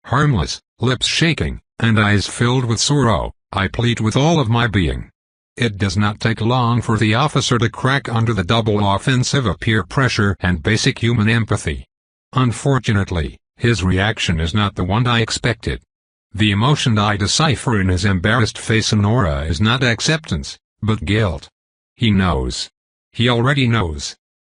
Harmless, lips shaking, and eyes filled with sorrow, I plead with all of my being. It does not take long for the officer to crack under the double offensive of peer pressure and basic human empathy. Unfortunately, his reaction is not the one I expected. The emotion I decipher in his embarrassed face and aura is not acceptance, but guilt. He knows. He already knows.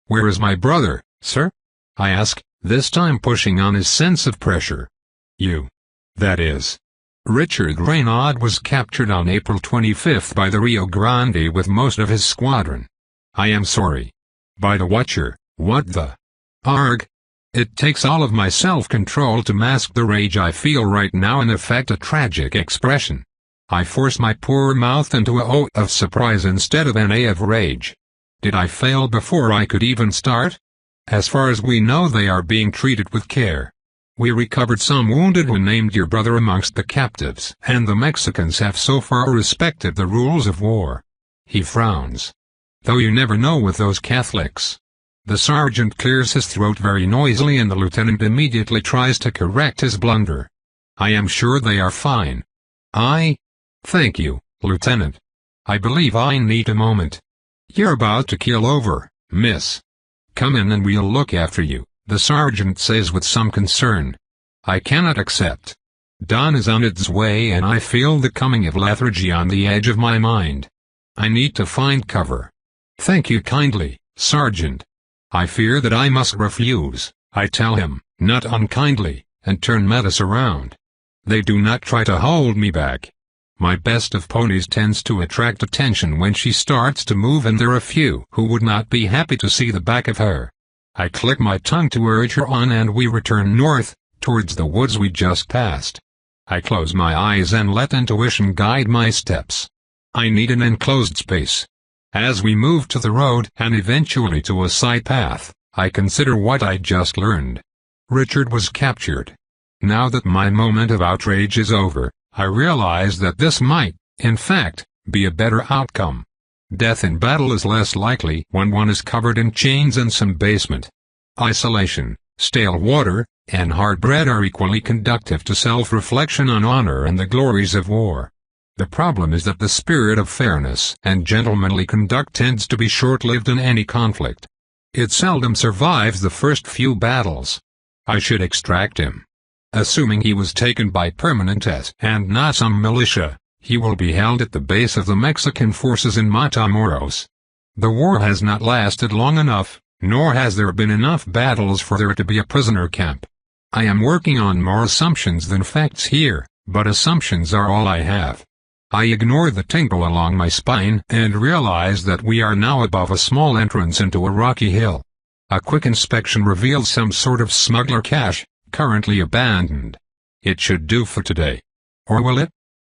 Where is my brother, sir? I ask, this time pushing on his sense of pressure. You. That is. Richard Raynaud was captured on April 25 by the Rio Grande with most of his squadron. I am sorry. By the Watcher, what the? Arg. It takes all of my self-control to mask the rage I feel right now and affect a tragic expression. I force my poor mouth into a O of surprise instead of an A of rage. Did I fail before I could even start? As far as we know, they are being treated with care. We recovered some wounded who named your brother amongst the captives, and the Mexicans have so far respected the rules of war. He frowns. Though you never know with those Catholics. The sergeant clears his throat very noisily and the lieutenant immediately tries to correct his blunder. I am sure they are fine. Thank you, Lieutenant. I believe I need a moment. You're about to keel over, miss. Come in and we'll look after you, the sergeant says with some concern. I cannot accept. Dawn is on its way and I feel the coming of lethargy on the edge of my mind. I need to find cover. Thank you kindly, Sergeant. I fear that I must refuse, I tell him, not unkindly, and turn Metis around. They do not try to hold me back. My best of ponies tends to attract attention when she starts to move and there are few who would not be happy to see the back of her. I click my tongue to urge her on and we return north, towards the woods we just passed. I close my eyes and let intuition guide my steps. I need an enclosed space. As we move to the road and eventually to a side path, I consider what I just learned. Richard was captured. Now that my moment of outrage is over, I realize that this might, in fact, be a better outcome. Death in battle is less likely when one is covered in chains and some basement. Isolation, stale water, and hard bread are equally conducive to self-reflection on honor and the glories of war. The problem is that the spirit of fairness and gentlemanly conduct tends to be short-lived in any conflict. It seldom survives the first few battles. I should extract him. Assuming he was taken by Permanentes and not some militia, he will be held at the base of the Mexican forces in Matamoros. The war has not lasted long enough, nor has there been enough battles for there to be a prisoner camp. I am working on more assumptions than facts here, but assumptions are all I have. I ignore the tingle along my spine and realize that we are now above a small entrance into a rocky hill. A quick inspection reveals some sort of smuggler cache, currently abandoned. It should do for today. Or will it?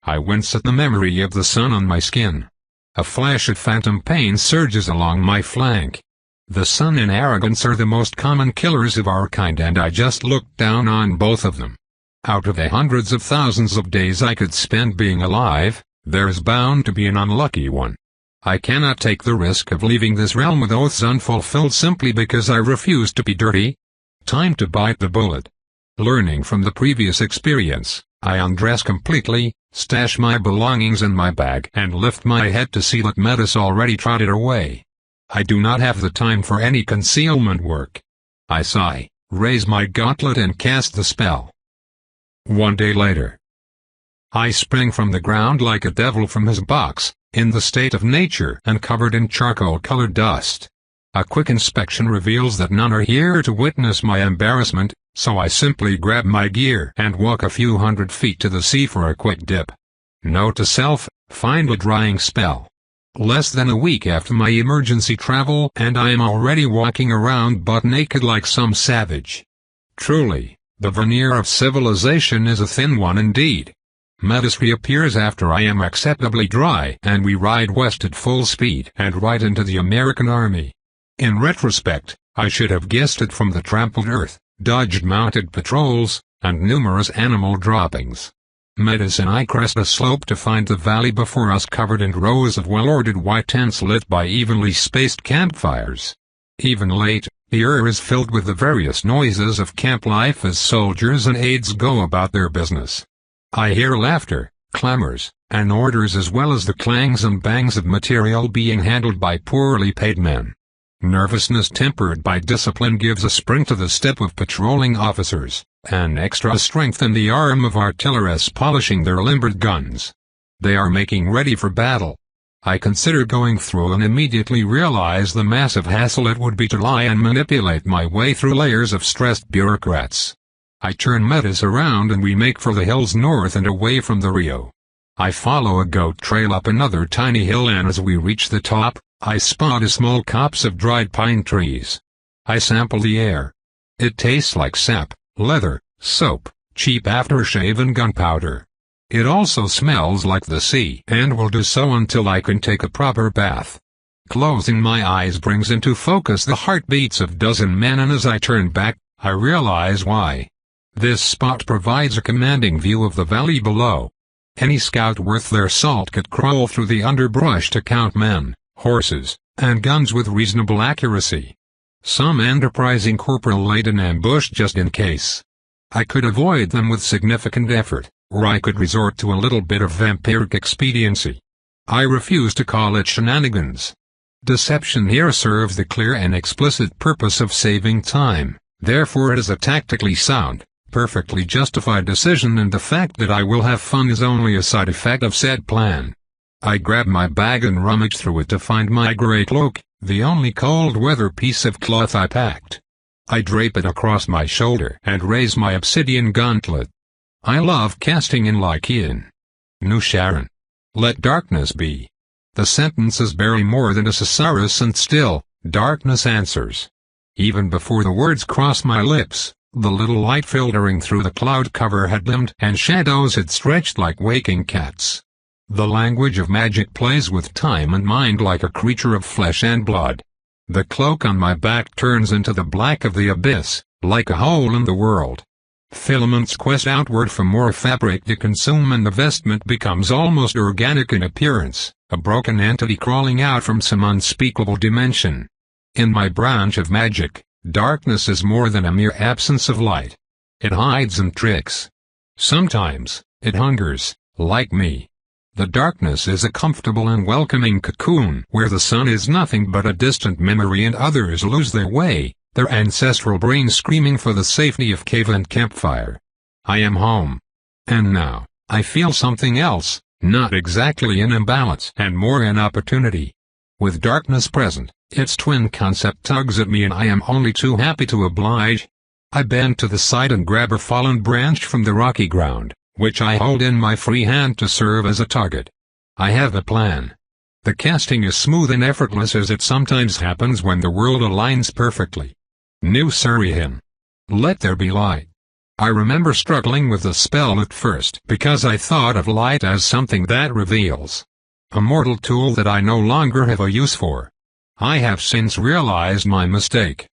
I wince at the memory of the sun on my skin. A flash of phantom pain surges along my flank. The sun and arrogance are the most common killers of our kind, and I just look down on both of them. Out of the hundreds of thousands of days I could spend being alive, there is bound to be an unlucky one. I cannot take the risk of leaving this realm with oaths unfulfilled simply because I refuse to be dirty. Time to bite the bullet. Learning from the previous experience, I undress completely, stash my belongings in my bag, and lift my head to see that Metis already trotted away. I do not have the time for any concealment work. I sigh, raise my gauntlet and cast the spell. 1 day later. I spring from the ground like a devil from his box, in the state of nature and covered in charcoal-colored dust. A quick inspection reveals that none are here to witness my embarrassment, so I simply grab my gear and walk a few hundred feet to the sea for a quick dip. Note to self, find a drying spell. Less than a week after my emergency travel and I am already walking around butt naked like some savage. Truly, the veneer of civilization is a thin one indeed. Metis reappears after I am acceptably dry and we ride west at full speed and right into the American Army. In retrospect, I should have guessed it from the trampled earth, dodged mounted patrols, and numerous animal droppings. Metis and I crest a slope to find the valley before us covered in rows of well-ordered white tents lit by evenly spaced campfires. Even late, the air is filled with the various noises of camp life as soldiers and aides go about their business. I hear laughter, clamors, and orders as well as the clangs and bangs of material being handled by poorly paid men. Nervousness tempered by discipline gives a spring to the step of patrolling officers, and extra strength in the arm of artillerists polishing their limbered guns. They are making ready for battle. I consider going through and immediately realize the massive hassle it would be to lie and manipulate my way through layers of stressed bureaucrats. I turn Metis around and we make for the hills north and away from the Rio. I follow a goat trail up another tiny hill, and as we reach the top, I spot a small copse of dried pine trees. I sample the air. It tastes like sap, leather, soap, cheap aftershave and gunpowder. It also smells like the sea and will do so until I can take a proper bath. Closing my eyes brings into focus the heartbeats of dozen men, and as I turn back, I realize why. This spot provides a commanding view of the valley below. Any scout worth their salt could crawl through the underbrush to count men, horses, and guns with reasonable accuracy. Some enterprising corporal laid an ambush just in case. I could avoid them with significant effort, or I could resort to a little bit of vampiric expediency. I refuse to call it shenanigans. Deception here serves the clear and explicit purpose of saving time, therefore it is a tactically sound, perfectly justified decision, and the fact that I will have fun is only a side effect of said plan. I grab my bag and rummage through it to find my gray cloak, the only cold weather piece of cloth I packed. I drape it across my shoulder and raise my obsidian gauntlet. I love casting in like Ian. New Sharon. Let darkness be. The sentence is barely more than a thesaurus, and still, darkness answers. Even before the words cross my lips, the little light filtering through the cloud cover had dimmed and shadows had stretched like waking cats. The language of magic plays with time and mind like a creature of flesh and blood. The cloak on my back turns into the black of the abyss, like a hole in the world. Filaments quest outward for more fabric to consume, and the vestment becomes almost organic in appearance, a broken entity crawling out from some unspeakable dimension. In my branch of magic, darkness is more than a mere absence of light. It hides and tricks. Sometimes, it hungers, like me. The darkness is a comfortable and welcoming cocoon where the sun is nothing but a distant memory and others lose their way, their ancestral brains screaming for the safety of cave and campfire. I am home. And now, I feel something else, not exactly an imbalance and more an opportunity. With darkness present, its twin concept tugs at me and I am only too happy to oblige. I bend to the side and grab a fallen branch from the rocky ground, which I hold in my free hand to serve as a target. I have a plan. The casting is smooth and effortless as it sometimes happens when the world aligns perfectly. New Surihan. Let there be light. I remember struggling with the spell at first because I thought of light as something that reveals. A mortal tool that I no longer have a use for. I have since realized my mistake.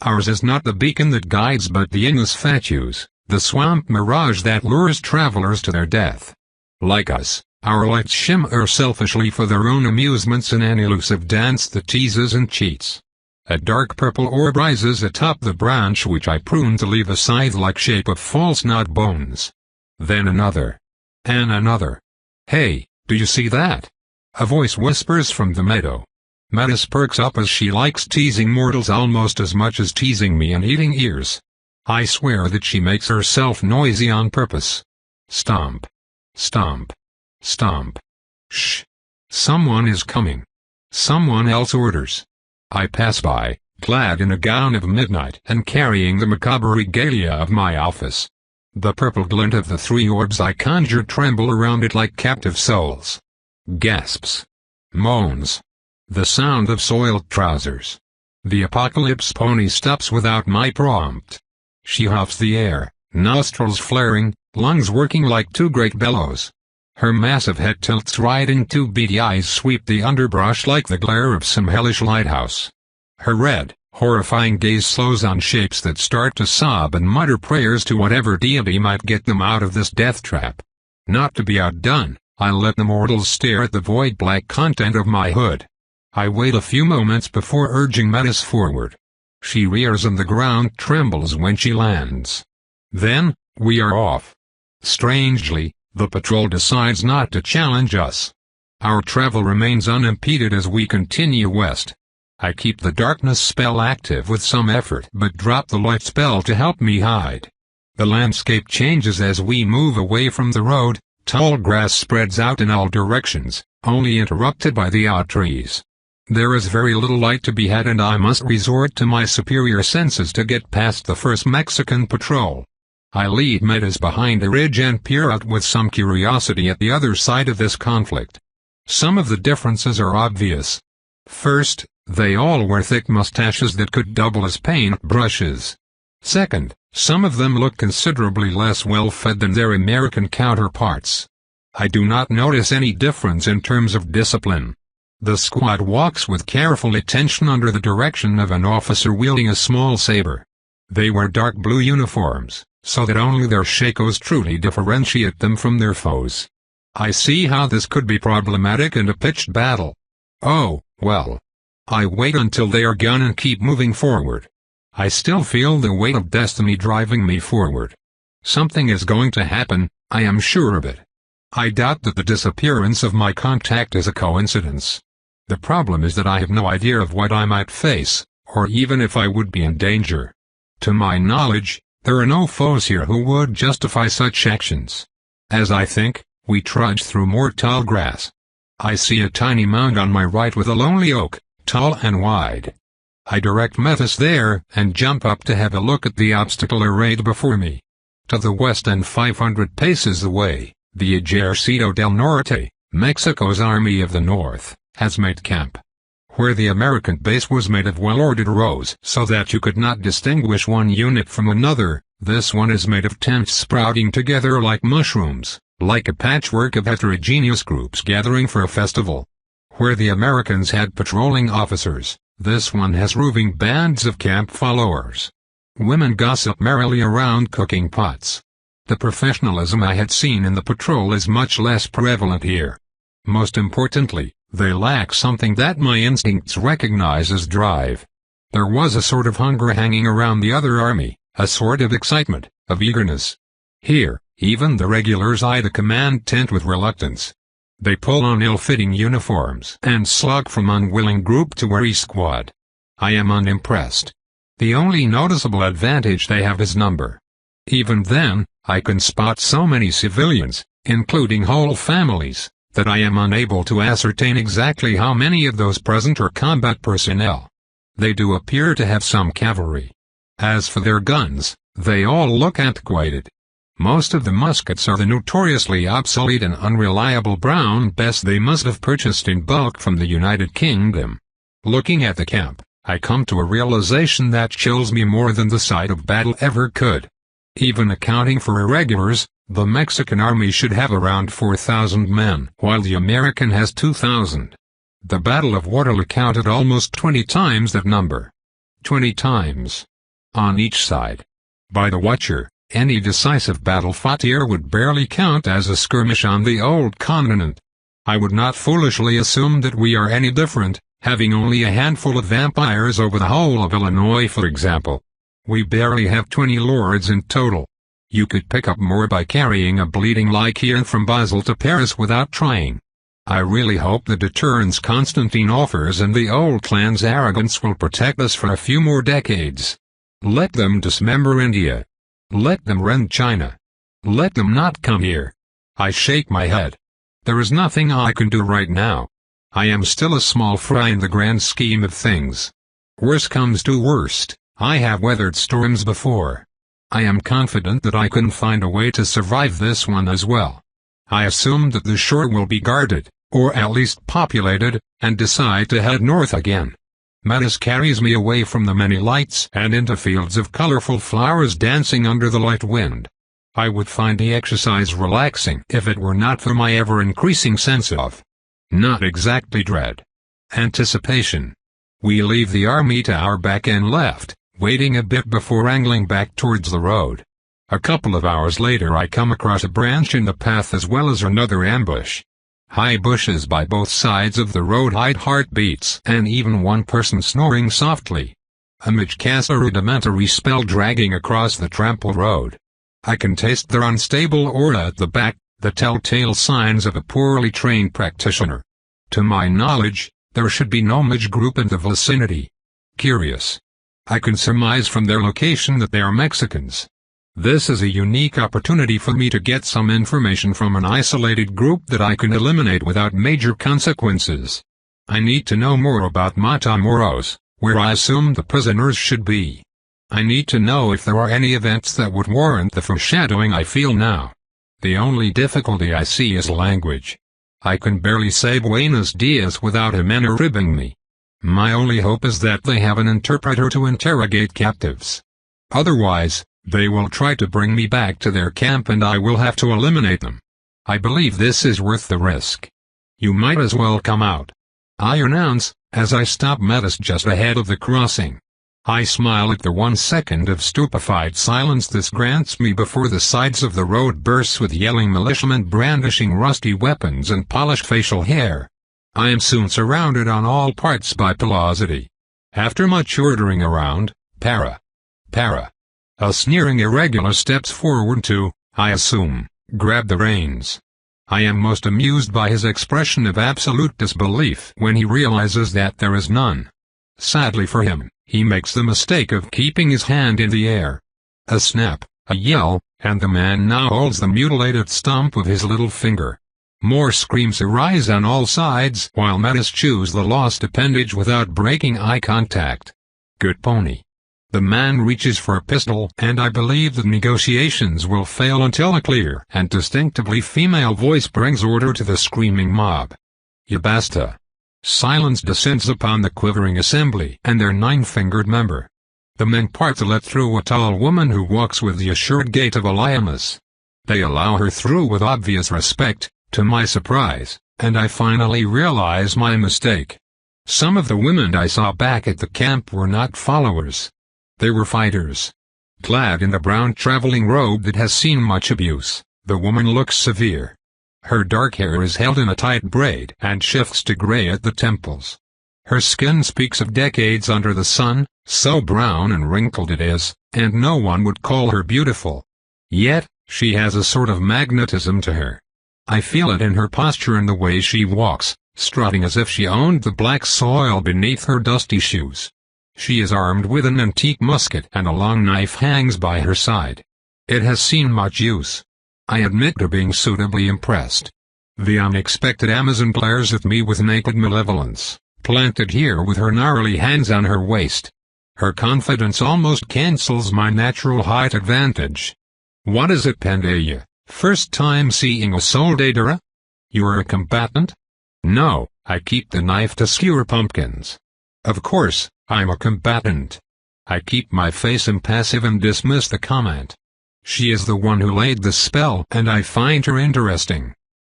Ours is not the beacon that guides but the Inus Fatuus, the swamp mirage that lures travelers to their death. Like us, our lights shimmer selfishly for their own amusements in an elusive dance that teases and cheats. A dark purple orb rises atop the branch which I prune to leave a scythe-like shape of false knot bones. Then another. And another. Hey, do you see that? A voice whispers from the meadow. Metis perks up as she likes teasing mortals almost as much as teasing me and eating ears. I swear that she makes herself noisy on purpose. Stomp. Stomp. Stomp. Shh. Someone is coming. Someone else orders. I pass by, clad in a gown of midnight and carrying the macabre regalia of my office. The purple glint of the three orbs I conjured tremble around it like captive souls. Gasps. Moans. The sound of soiled trousers. The apocalypse pony stops without my prompt. She huffs the air, nostrils flaring, lungs working like two great bellows. Her massive head tilts right and two beady eyes sweep the underbrush like the glare of some hellish lighthouse. Her red, horrifying gaze slows on shapes that start to sob and mutter prayers to whatever deity might get them out of this death trap. Not to be outdone, I let the mortals stare at the void-black content of my hood. I wait a few moments before urging Metis forward. She rears and the ground trembles when she lands. Then, we are off. Strangely, the patrol decides not to challenge us. Our travel remains unimpeded as we continue west. I keep the darkness spell active with some effort but drop the light spell to help me hide. The landscape changes as we move away from the road, tall grass spreads out in all directions, only interrupted by the odd trees. There is very little light to be had and I must resort to my superior senses to get past the first Mexican patrol. I lead Metis behind a ridge and peer out with some curiosity at the other side of this conflict. Some of the differences are obvious. First, they all wear thick mustaches that could double as paint brushes. Second, some of them look considerably less well-fed than their American counterparts. I do not notice any difference in terms of discipline. The squad walks with careful attention under the direction of an officer wielding a small saber. They wear dark blue uniforms, so that only their shakos truly differentiate them from their foes. I see how this could be problematic in a pitched battle. Oh, well. I wait until they are gone and keep moving forward. I still feel the weight of destiny driving me forward. Something is going to happen, I am sure of it. I doubt that the disappearance of my contact is a coincidence. The problem is that I have no idea of what I might face, or even if I would be in danger. To my knowledge, there are no foes here who would justify such actions. As I think, we trudge through more tall grass. I see a tiny mound on my right with a lonely oak, tall and wide. I direct Metis there and jump up to have a look at the obstacle arrayed before me. To the west and 500 paces away, the Ejército del Norte, Mexico's Army of the North, has made camp. Where the American base was made of well-ordered rows so that you could not distinguish one unit from another, this one is made of tents sprouting together like mushrooms, like a patchwork of heterogeneous groups gathering for a festival. Where the Americans had patrolling officers, this one has roving bands of camp followers. Women gossip merrily around cooking pots. The professionalism I had seen in the patrol is much less prevalent here. Most importantly, they lack something that my instincts recognize as drive. There was a sort of hunger hanging around the other army, a sort of excitement, of eagerness. Here, even the regulars eye the command tent with reluctance. They pull on ill-fitting uniforms and slog from unwilling group to weary squad. I am unimpressed. The only noticeable advantage they have is number. Even then, I can spot so many civilians, including whole families, that I am unable to ascertain exactly how many of those present are combat personnel. They do appear to have some cavalry. As for their guns, they all look antiquated. Most of the muskets are the notoriously obsolete and unreliable Brown Bess they must have purchased in bulk from the United Kingdom. Looking at the camp, I come to a realization that chills me more than the sight of battle ever could. Even accounting for irregulars, the Mexican army should have around 4,000 men, while the American has 2,000. The Battle of Waterloo counted almost 20 times that number. 20 times. On each side. By the Watcher, any decisive battle fought here would barely count as a skirmish on the old continent. I would not foolishly assume that we are any different, having only a handful of vampires over the whole of Illinois for example. We barely have 20 lords in total. You could pick up more by carrying a bleeding Lycian from Basel to Paris without trying. I really hope the deterrence Constantine offers and the old clan's arrogance will protect us for a few more decades. Let them dismember India. Let them rend China. Let them not come here. I shake my head. There is nothing I can do right now. I am still a small fry in the grand scheme of things. Worst comes to worst, I have weathered storms before. I am confident that I can find a way to survive this one as well. I assume that the shore will be guarded, or at least populated, and decide to head north again. Metis carries me away from the many lights and into fields of colorful flowers dancing under the light wind. I would find the exercise relaxing if it were not for my ever-increasing sense of, not exactly dread, anticipation. We leave the army to our back and left, waiting a bit before angling back towards the road. A couple of hours later I come across a branch in the path as well as another ambush. High bushes by both sides of the road hide heartbeats and even one person snoring softly. A mage casts a rudimentary spell dragging across the trample road. I can taste their unstable aura at the back, the telltale signs of a poorly trained practitioner. To my knowledge, there should be no mage group in the vicinity. Curious. I can surmise from their location that they are Mexicans. This is a unique opportunity for me to get some information from an isolated group that I can eliminate without major consequences. I need to know more about Matamoros, where I assume the prisoners should be. I need to know if there are any events that would warrant the foreshadowing I feel now. The only difficulty I see is language. I can barely say Buenos Dias without a man ribbing me. My only hope is that they have an interpreter to interrogate captives. Otherwise, they will try to bring me back to their camp and I will have to eliminate them. I believe this is worth the risk. You might as well come out, I announce, as I stop Metis just ahead of the crossing. I smile at the 1 second of stupefied silence this grants me before the sides of the road bursts with yelling militiamen brandishing rusty weapons and polished facial hair. I am soon surrounded on all parts by pelosity. After much ordering around, para. A sneering irregular steps forward to, I assume, grab the reins. I am most amused by his expression of absolute disbelief when he realizes that there is none. Sadly for him, he makes the mistake of keeping his hand in the air. A snap, a yell, and the man now holds the mutilated stump of his little finger. More screams arise on all sides while Metis chews the lost appendage without breaking eye contact. Good pony. The man reaches for a pistol and I believe that negotiations will fail until a clear and distinctively female voice brings order to the screaming mob. Ya basta. Silence descends upon the quivering assembly and their 9-fingered member. The men part to let through a tall woman who walks with the assured gait of a lioness. They allow her through with obvious respect, to my surprise, and I finally realize my mistake. Some of the women I saw back at the camp were not followers. They were fighters. Clad in the brown traveling robe that has seen much abuse, the woman looks severe. Her dark hair is held in a tight braid and shifts to gray at the temples. Her skin speaks of decades under the sun, so brown and wrinkled it is, and no one would call her beautiful. Yet, she has a sort of magnetism to her. I feel it in her posture and the way she walks, strutting as if she owned the black soil beneath her dusty shoes. She is armed with an antique musket and a long knife hangs by her side. It has seen much use. I admit to being suitably impressed. The unexpected Amazon glares at me with naked malevolence, planted here with her gnarly hands on her waist. Her confidence almost cancels my natural height advantage. What is it, Pandaya? First time seeing a soldadera? You're a combatant? No, I keep the knife to skewer pumpkins. Of course, I'm a combatant. I keep my face impassive and dismiss the comment. She is the one who laid the spell, and I find her interesting.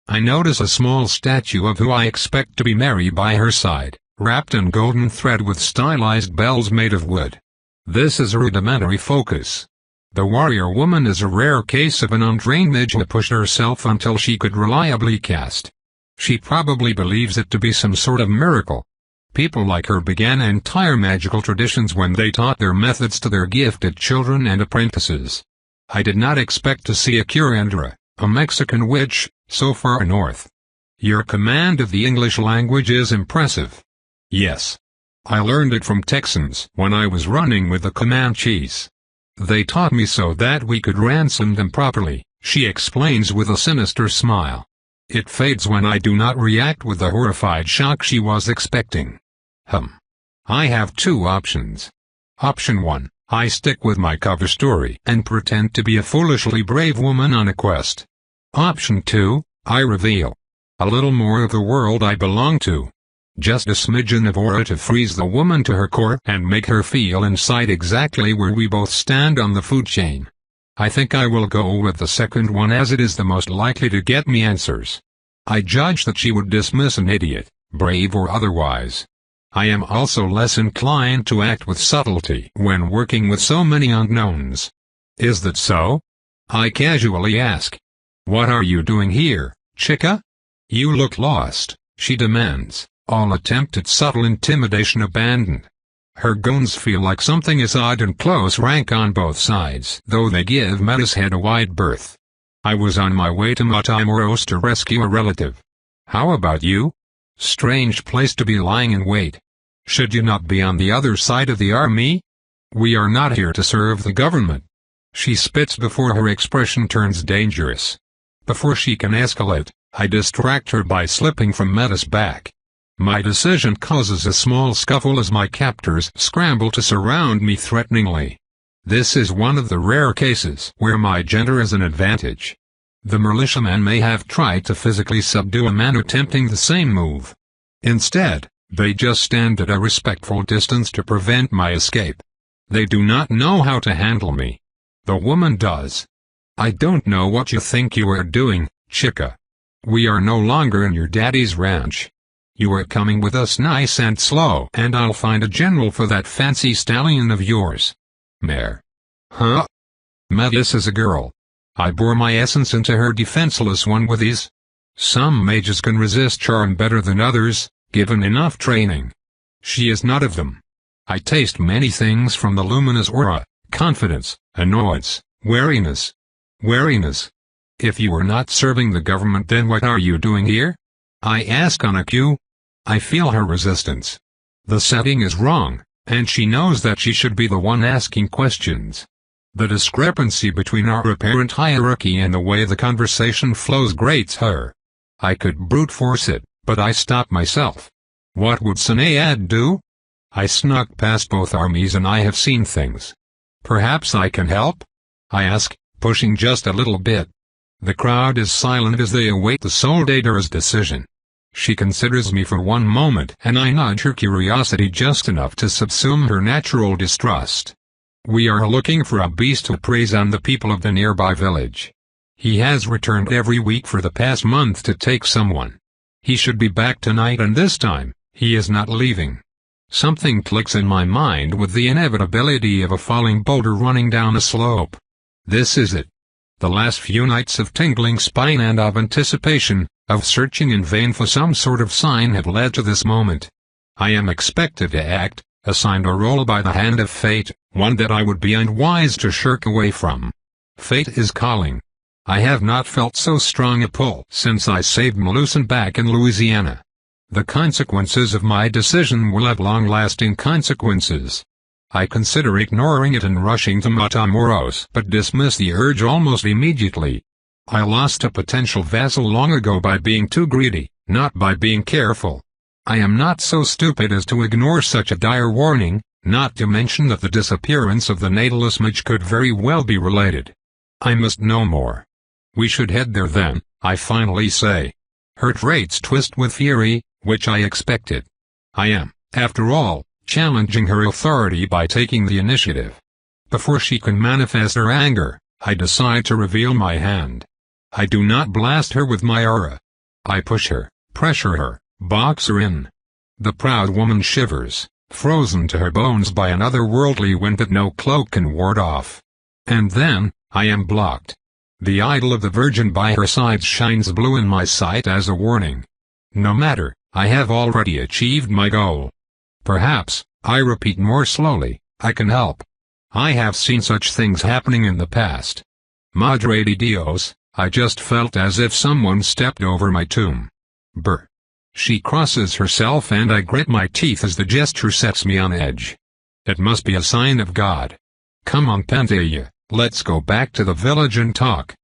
I notice a small statue of who I expect to be Mary by her side, wrapped in golden thread with stylized bells made of wood. This is a rudimentary focus. The warrior woman is a rare case of an untrained mage who pushed herself until she could reliably cast. She probably believes it to be some sort of miracle. People like her began entire magical traditions when they taught their methods to their gifted children and apprentices. I did not expect to see a curandera, a Mexican witch, so far north. Your command of the English language is impressive. Yes. I learned it from Texans when I was running with the Comanches. They taught me so that we could ransom them properly, she explains with a sinister smile. It fades when I do not react with the horrified shock she was expecting. I have two options. Option 1, I stick with my cover story and pretend to be a foolishly brave woman on a quest. Option 2, I reveal a little more of the world I belong to. Just a smidgen of aura to freeze the woman to her core and make her feel inside exactly where we both stand on the food chain. I think I will go with the second one as it is the most likely to get me answers. I judge that she would dismiss an idiot, brave or otherwise. I am also less inclined to act with subtlety when working with so many unknowns. Is that so? I casually ask. What are you doing here, chica? You look lost, she demands, all attempt at subtle intimidation abandoned. Her goons feel like something is odd and close rank on both sides, though they give Metta's head a wide berth. I was on my way to Matamoros to rescue a relative. How about you? Strange place to be lying in wait. Should you not be on the other side of the army? We are not here to serve the government. She spits before her expression turns dangerous. Before she can escalate, I distract her by slipping from Metta's back. My decision causes a small scuffle as my captors scramble to surround me threateningly. This is one of the rare cases where my gender is an advantage. The militiamen may have tried to physically subdue a man attempting the same move. Instead, they just stand at a respectful distance to prevent my escape. They do not know how to handle me. The woman does. I don't know what you think you are doing, chica. We are no longer in your daddy's ranch. You are coming with us nice and slow, and I'll find a general for that fancy stallion of yours. Mare. Huh? Metis is a girl. I bore my essence into her defenseless one with ease. Some mages can resist charm better than others, given enough training. She is not of them. I taste many things from the luminous aura: confidence, annoyance, wariness. Wariness. If you are not serving the government, then what are you doing here? I ask on a cue. I feel her resistance. The setting is wrong, and she knows that she should be the one asking questions. The discrepancy between our apparent hierarchy and the way the conversation flows grates her. I could brute force it, but I stop myself. What would Sinead do? I snuck past both armies and I have seen things. Perhaps I can help? I ask, pushing just a little bit. The crowd is silent as they await the Soldadera's decision. She considers me for one moment and I nudge her curiosity just enough to subsume her natural distrust. We are looking for a beast who preys on the people of the nearby village. He has returned every week for the past month to take someone. He should be back tonight, and this time, he is not leaving. Something clicks in my mind with the inevitability of a falling boulder running down a slope. This is it. The last few nights of tingling spine and of anticipation, of searching in vain for some sort of sign have led to this moment. I am expected to act, assigned a role by the hand of fate, one that I would be unwise to shirk away from. Fate is calling. I have not felt so strong a pull since I saved Melusan back in Louisiana. The consequences of my decision will have long-lasting consequences. I consider ignoring it and rushing to Matamoros, but dismiss the urge almost immediately. I lost a potential vassal long ago by being too greedy, not by being careful. I am not so stupid as to ignore such a dire warning, not to mention that the disappearance of the Natalist mage could very well be related. I must know more. We should head there then, I finally say. Her traits twist with fury, which I expected. I am, after all, challenging her authority by taking the initiative. Before she can manifest her anger, I decide to reveal my hand. I do not blast her with my aura. I push her, pressure her, box her in. The proud woman shivers, frozen to her bones by an otherworldly wind that no cloak can ward off. And then, I am blocked. The idol of the Virgin by her side shines blue in my sight as a warning. No matter, I have already achieved my goal. Perhaps, I repeat more slowly, I can help. I have seen such things happening in the past. Madre de Dios, I just felt as if someone stepped over my tomb. Brr. She crosses herself and I grit my teeth as the gesture sets me on edge. It must be a sign of God. Come on Pantea, let's go back to the village and talk.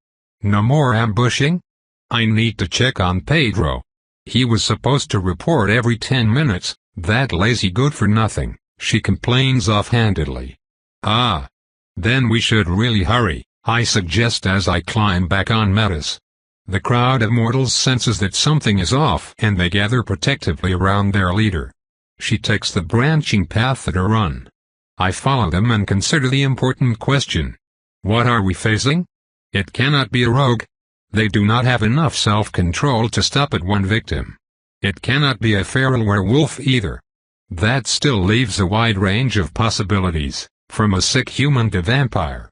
No more ambushing? I need to check on Pedro. He was supposed to report every 10 minutes, that lazy good-for-nothing, she complains offhandedly. Ah. Then we should really hurry, I suggest as I climb back on Metis. The crowd of mortals senses that something is off and they gather protectively around their leader. She takes the branching path at a run. I follow them and consider the important question. What are we facing? It cannot be a rogue. They do not have enough self-control to stop at one victim. It cannot be a feral werewolf either. That still leaves a wide range of possibilities, from a sick human to vampire.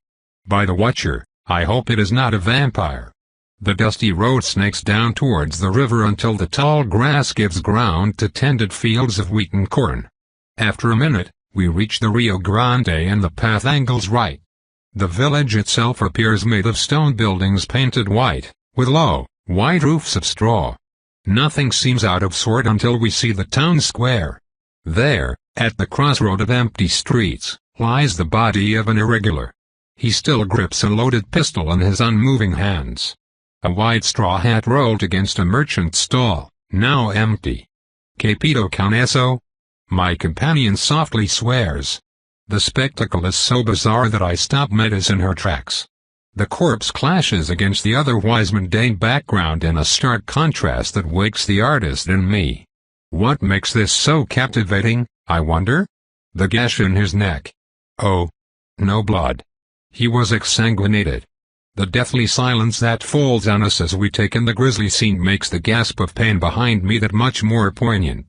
By the Watcher, I hope it is not a vampire. The dusty road snakes down towards the river until the tall grass gives ground to tended fields of wheat and corn. After a minute, we reach the Rio Grande and the path angles right. The village itself appears made of stone buildings painted white, with low, wide roofs of straw. Nothing seems out of sort until we see the town square. There, at the crossroad of empty streets, lies the body of an irregular. He still grips a loaded pistol in his unmoving hands. A wide straw hat rolled against a merchant's stall, now empty. Que pido con eso? My companion softly swears. The spectacle is so bizarre that I stop Metis in her tracks. The corpse clashes against the otherwise mundane background in a stark contrast that wakes the artist in me. What makes this so captivating, I wonder? The gash in his neck. Oh. No blood. He was exsanguinated. The deathly silence that falls on us as we take in the grisly scene makes the gasp of pain behind me that much more poignant.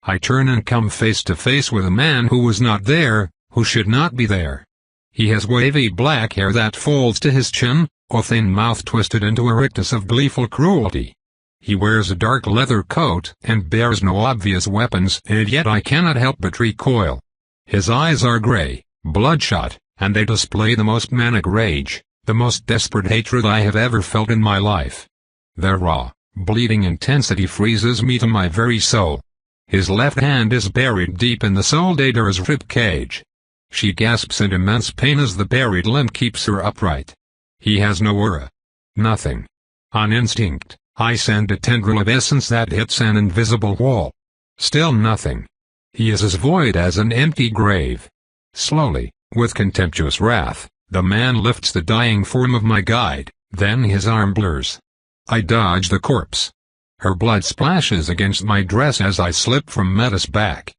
I turn and come face to face with a man who was not there, who should not be there. He has wavy black hair that falls to his chin, a thin mouth twisted into a rictus of gleeful cruelty. He wears a dark leather coat and bears no obvious weapons, and yet I cannot help but recoil. His eyes are gray, bloodshot, and they display the most manic rage, the most desperate hatred I have ever felt in my life. Their raw, bleeding intensity freezes me to my very soul. His left hand is buried deep in the soldater's rib cage. She gasps in immense pain as the buried limb keeps her upright. He has no aura. Nothing. On instinct, I send a tendril of essence that hits an invisible wall. Still nothing. He is as void as an empty grave. Slowly, with contemptuous wrath, the man lifts the dying form of my guide, then his arm blurs. I dodge the corpse. Her blood splashes against my dress as I slip from Metis' back.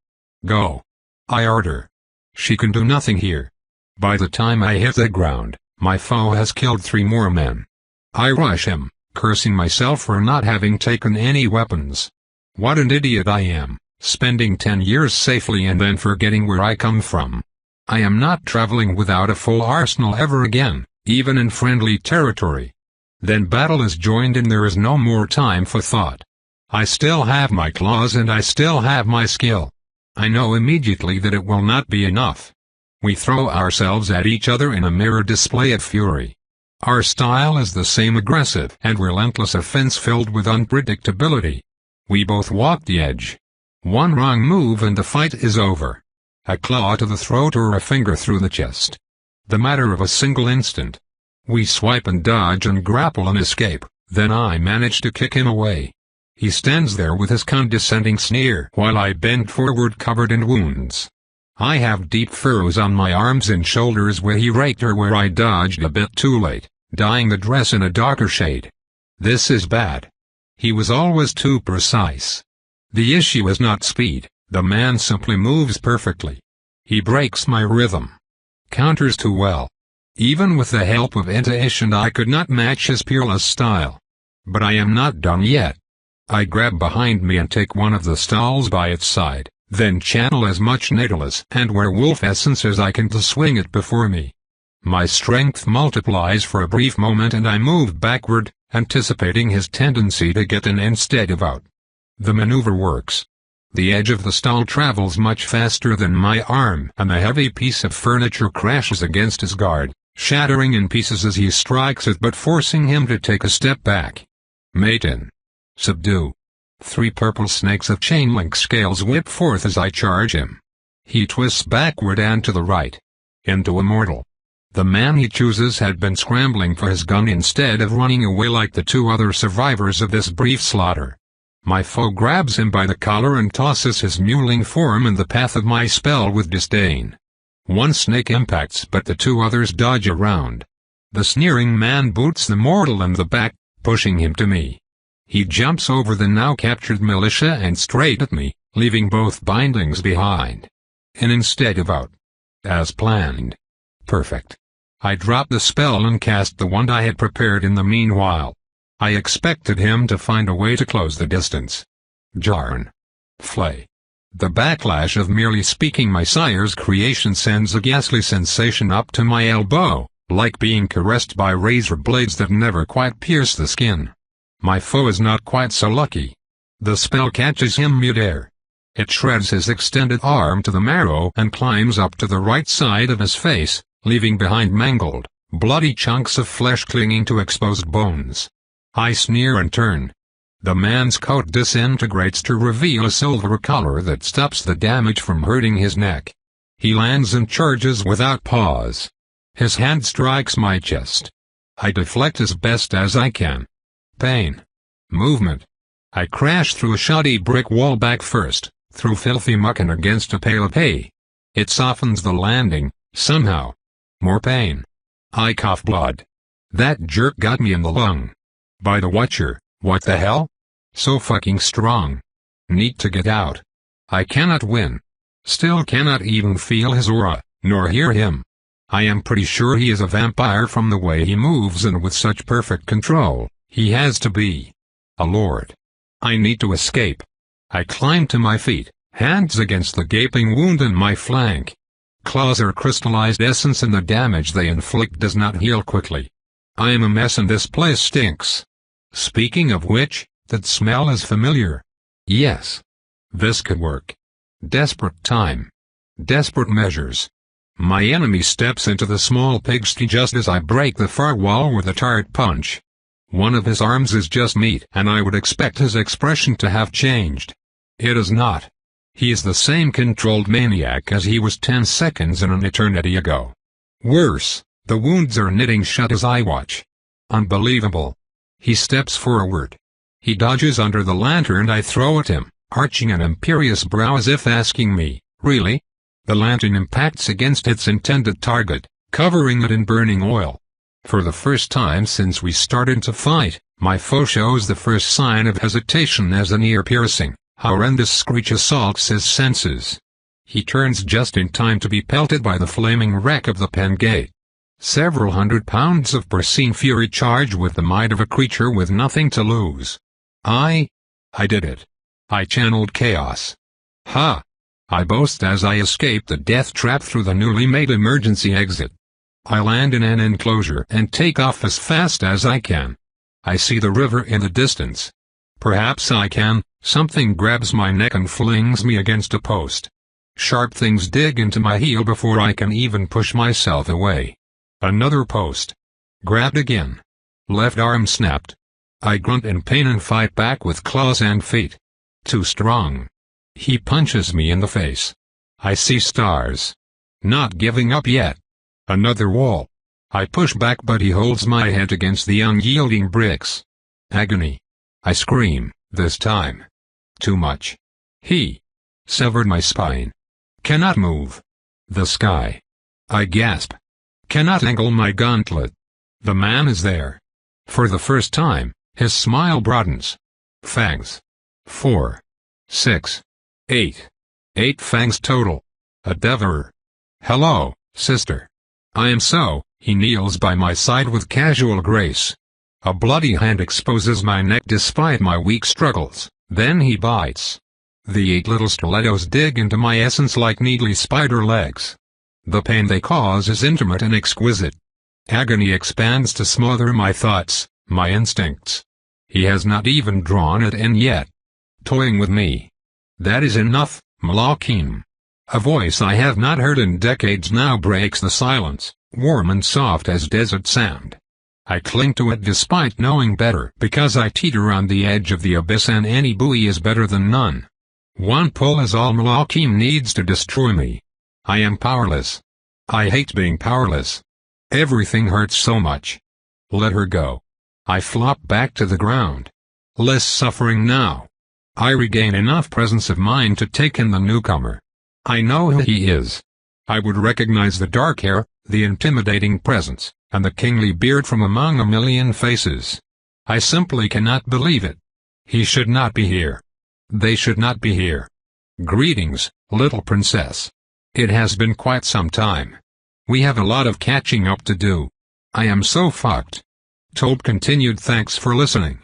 Go. I order. She can do nothing here. By the time I hit the ground, my foe has killed 3 more men. I rush him, cursing myself for not having taken any weapons. What an idiot I am, spending 10 years safely and then forgetting where I come from. I am not traveling without a full arsenal ever again, even in friendly territory. Then battle is joined and there is no more time for thought. I still have my claws and I still have my skill. I know immediately that it will not be enough. We throw ourselves at each other in a mirror display of fury. Our style is the same aggressive and relentless offense filled with unpredictability. We both walk the edge. One wrong move and the fight is over. A claw to the throat or a finger through the chest. The matter of a single instant. We swipe and dodge and grapple and escape, then I manage to kick him away. He stands there with his condescending sneer while I bend forward covered in wounds. I have deep furrows on my arms and shoulders where he raked or where I dodged a bit too late, dyeing the dress in a darker shade. This is bad. He was always too precise. The issue is not speed, the man simply moves perfectly. He breaks my rhythm. Counters too well. Even with the help of intuition I could not match his peerless style. But I am not done yet. I grab behind me and take one of the stalls by its side, then channel as much Nautilus and werewolf essence as I can to swing it before me. My strength multiplies for a brief moment and I move backward, anticipating his tendency to get in instead of out. The maneuver works. The edge of the stall travels much faster than my arm and the heavy piece of furniture crashes against his guard, shattering in pieces as he strikes it but forcing him to take a step back. Matin. Subdue. 3 purple snakes of chain-link scales whip forth as I charge him. He twists backward and to the right. Into immortal. The man he chooses had been scrambling for his gun instead of running away like the 2 other survivors of this brief slaughter. My foe grabs him by the collar and tosses his mewling form in the path of my spell with disdain. 1 snake impacts but the 2 others dodge around. The sneering man boots the mortal in the back, pushing him to me. He jumps over the now captured militia and straight at me, leaving both bindings behind. In instead of out. As planned. Perfect. I drop the spell and cast the wand I had prepared in the meanwhile. I expected him to find a way to close the distance. Jarn. Flay. The backlash of merely speaking my sire's creation sends a ghastly sensation up to my elbow, like being caressed by razor blades that never quite pierce the skin. My foe is not quite so lucky. The spell catches him mid-air. It shreds his extended arm to the marrow and climbs up to the right side of his face, leaving behind mangled, bloody chunks of flesh clinging to exposed bones. I sneer and turn. The man's coat disintegrates to reveal a silver collar that stops the damage from hurting his neck. He lands and charges without pause. His hand strikes my chest. I deflect as best as I can. Pain. Movement. I crash through a shoddy brick wall back first, through filthy muck and against a pile of hay. It softens the landing, somehow. More pain. I cough blood. That jerk got me in the lung. By the Watcher, what the hell? So fucking strong. Need to get out. I cannot win. Still cannot even feel his aura, nor hear him. I am pretty sure he is a vampire from the way he moves and with such perfect control, he has to be a lord. I need to escape. I climb to my feet, hands against the gaping wound in my flank. Claws are crystallized essence and the damage they inflict does not heal quickly. I am a mess and this place stinks. Speaking of which, that smell is familiar. Yes. This could work. Desperate time. Desperate measures. My enemy steps into the small pigsty just as I break the far wall with a tart punch. One of his arms is just meat and I would expect his expression to have changed. It is not. He is the same controlled maniac as he was 10 seconds and an eternity ago. Worse, the wounds are knitting shut as I watch. Unbelievable. He steps forward. He dodges under the lantern I throw at him, arching an imperious brow as if asking me, really? The lantern impacts against its intended target, covering it in burning oil. For the first time since we started to fight, my foe shows the first sign of hesitation as an ear-piercing, horrendous screech assaults his senses. He turns just in time to be pelted by the flaming wreck of the pen gate. Several 100 pounds of porcine fury charge with the might of a creature with nothing to lose. I did it. I channeled chaos. Ha! I boast as I escape the death trap through the newly made emergency exit. I land in an enclosure and take off as fast as I can. I see the river in the distance. Perhaps I can. Something grabs my neck and flings me against a post. Sharp things dig into my heel before I can even push myself away. Another post. Grabbed again. Left arm snapped. I grunt in pain and fight back with claws and feet. Too strong. He punches me in the face. I see stars. Not giving up yet. Another wall. I push back but he holds my head against the unyielding bricks. Agony. I scream, this time. Too much. He severed my spine. Cannot move. The sky. I gasp. Cannot angle my gauntlet. The man is there. For the first time, his smile broadens. Fangs. 4. 6. 8. 8 fangs total. A devourer. Hello, sister. I am so He kneels by my side with casual grace. A bloody hand exposes my neck despite my weak struggles, then he bites. The 8 little stilettos dig into my essence like needly spider legs. The pain they cause is intimate and exquisite. Agony expands to smother my thoughts, my instincts. He has not even drawn it in yet. Toying with me. That is enough, Malakim. A voice I have not heard in decades now breaks the silence, warm and soft as desert sand. I cling to it despite knowing better because I teeter on the edge of the abyss and any buoy is better than none. One pull is all Malakim needs to destroy me. I am powerless. I hate being powerless. Everything hurts so much. Let her go. I flop back to the ground. Less suffering now. I regain enough presence of mind to take in the newcomer. I know who he is. I would recognize the dark hair, the intimidating presence, and the kingly beard from among a million faces. I simply cannot believe it. He should not be here. They should not be here. Greetings, little princess. It has been quite some time. We have a lot of catching up to do. I am so fucked. Toad continued. Thanks for listening.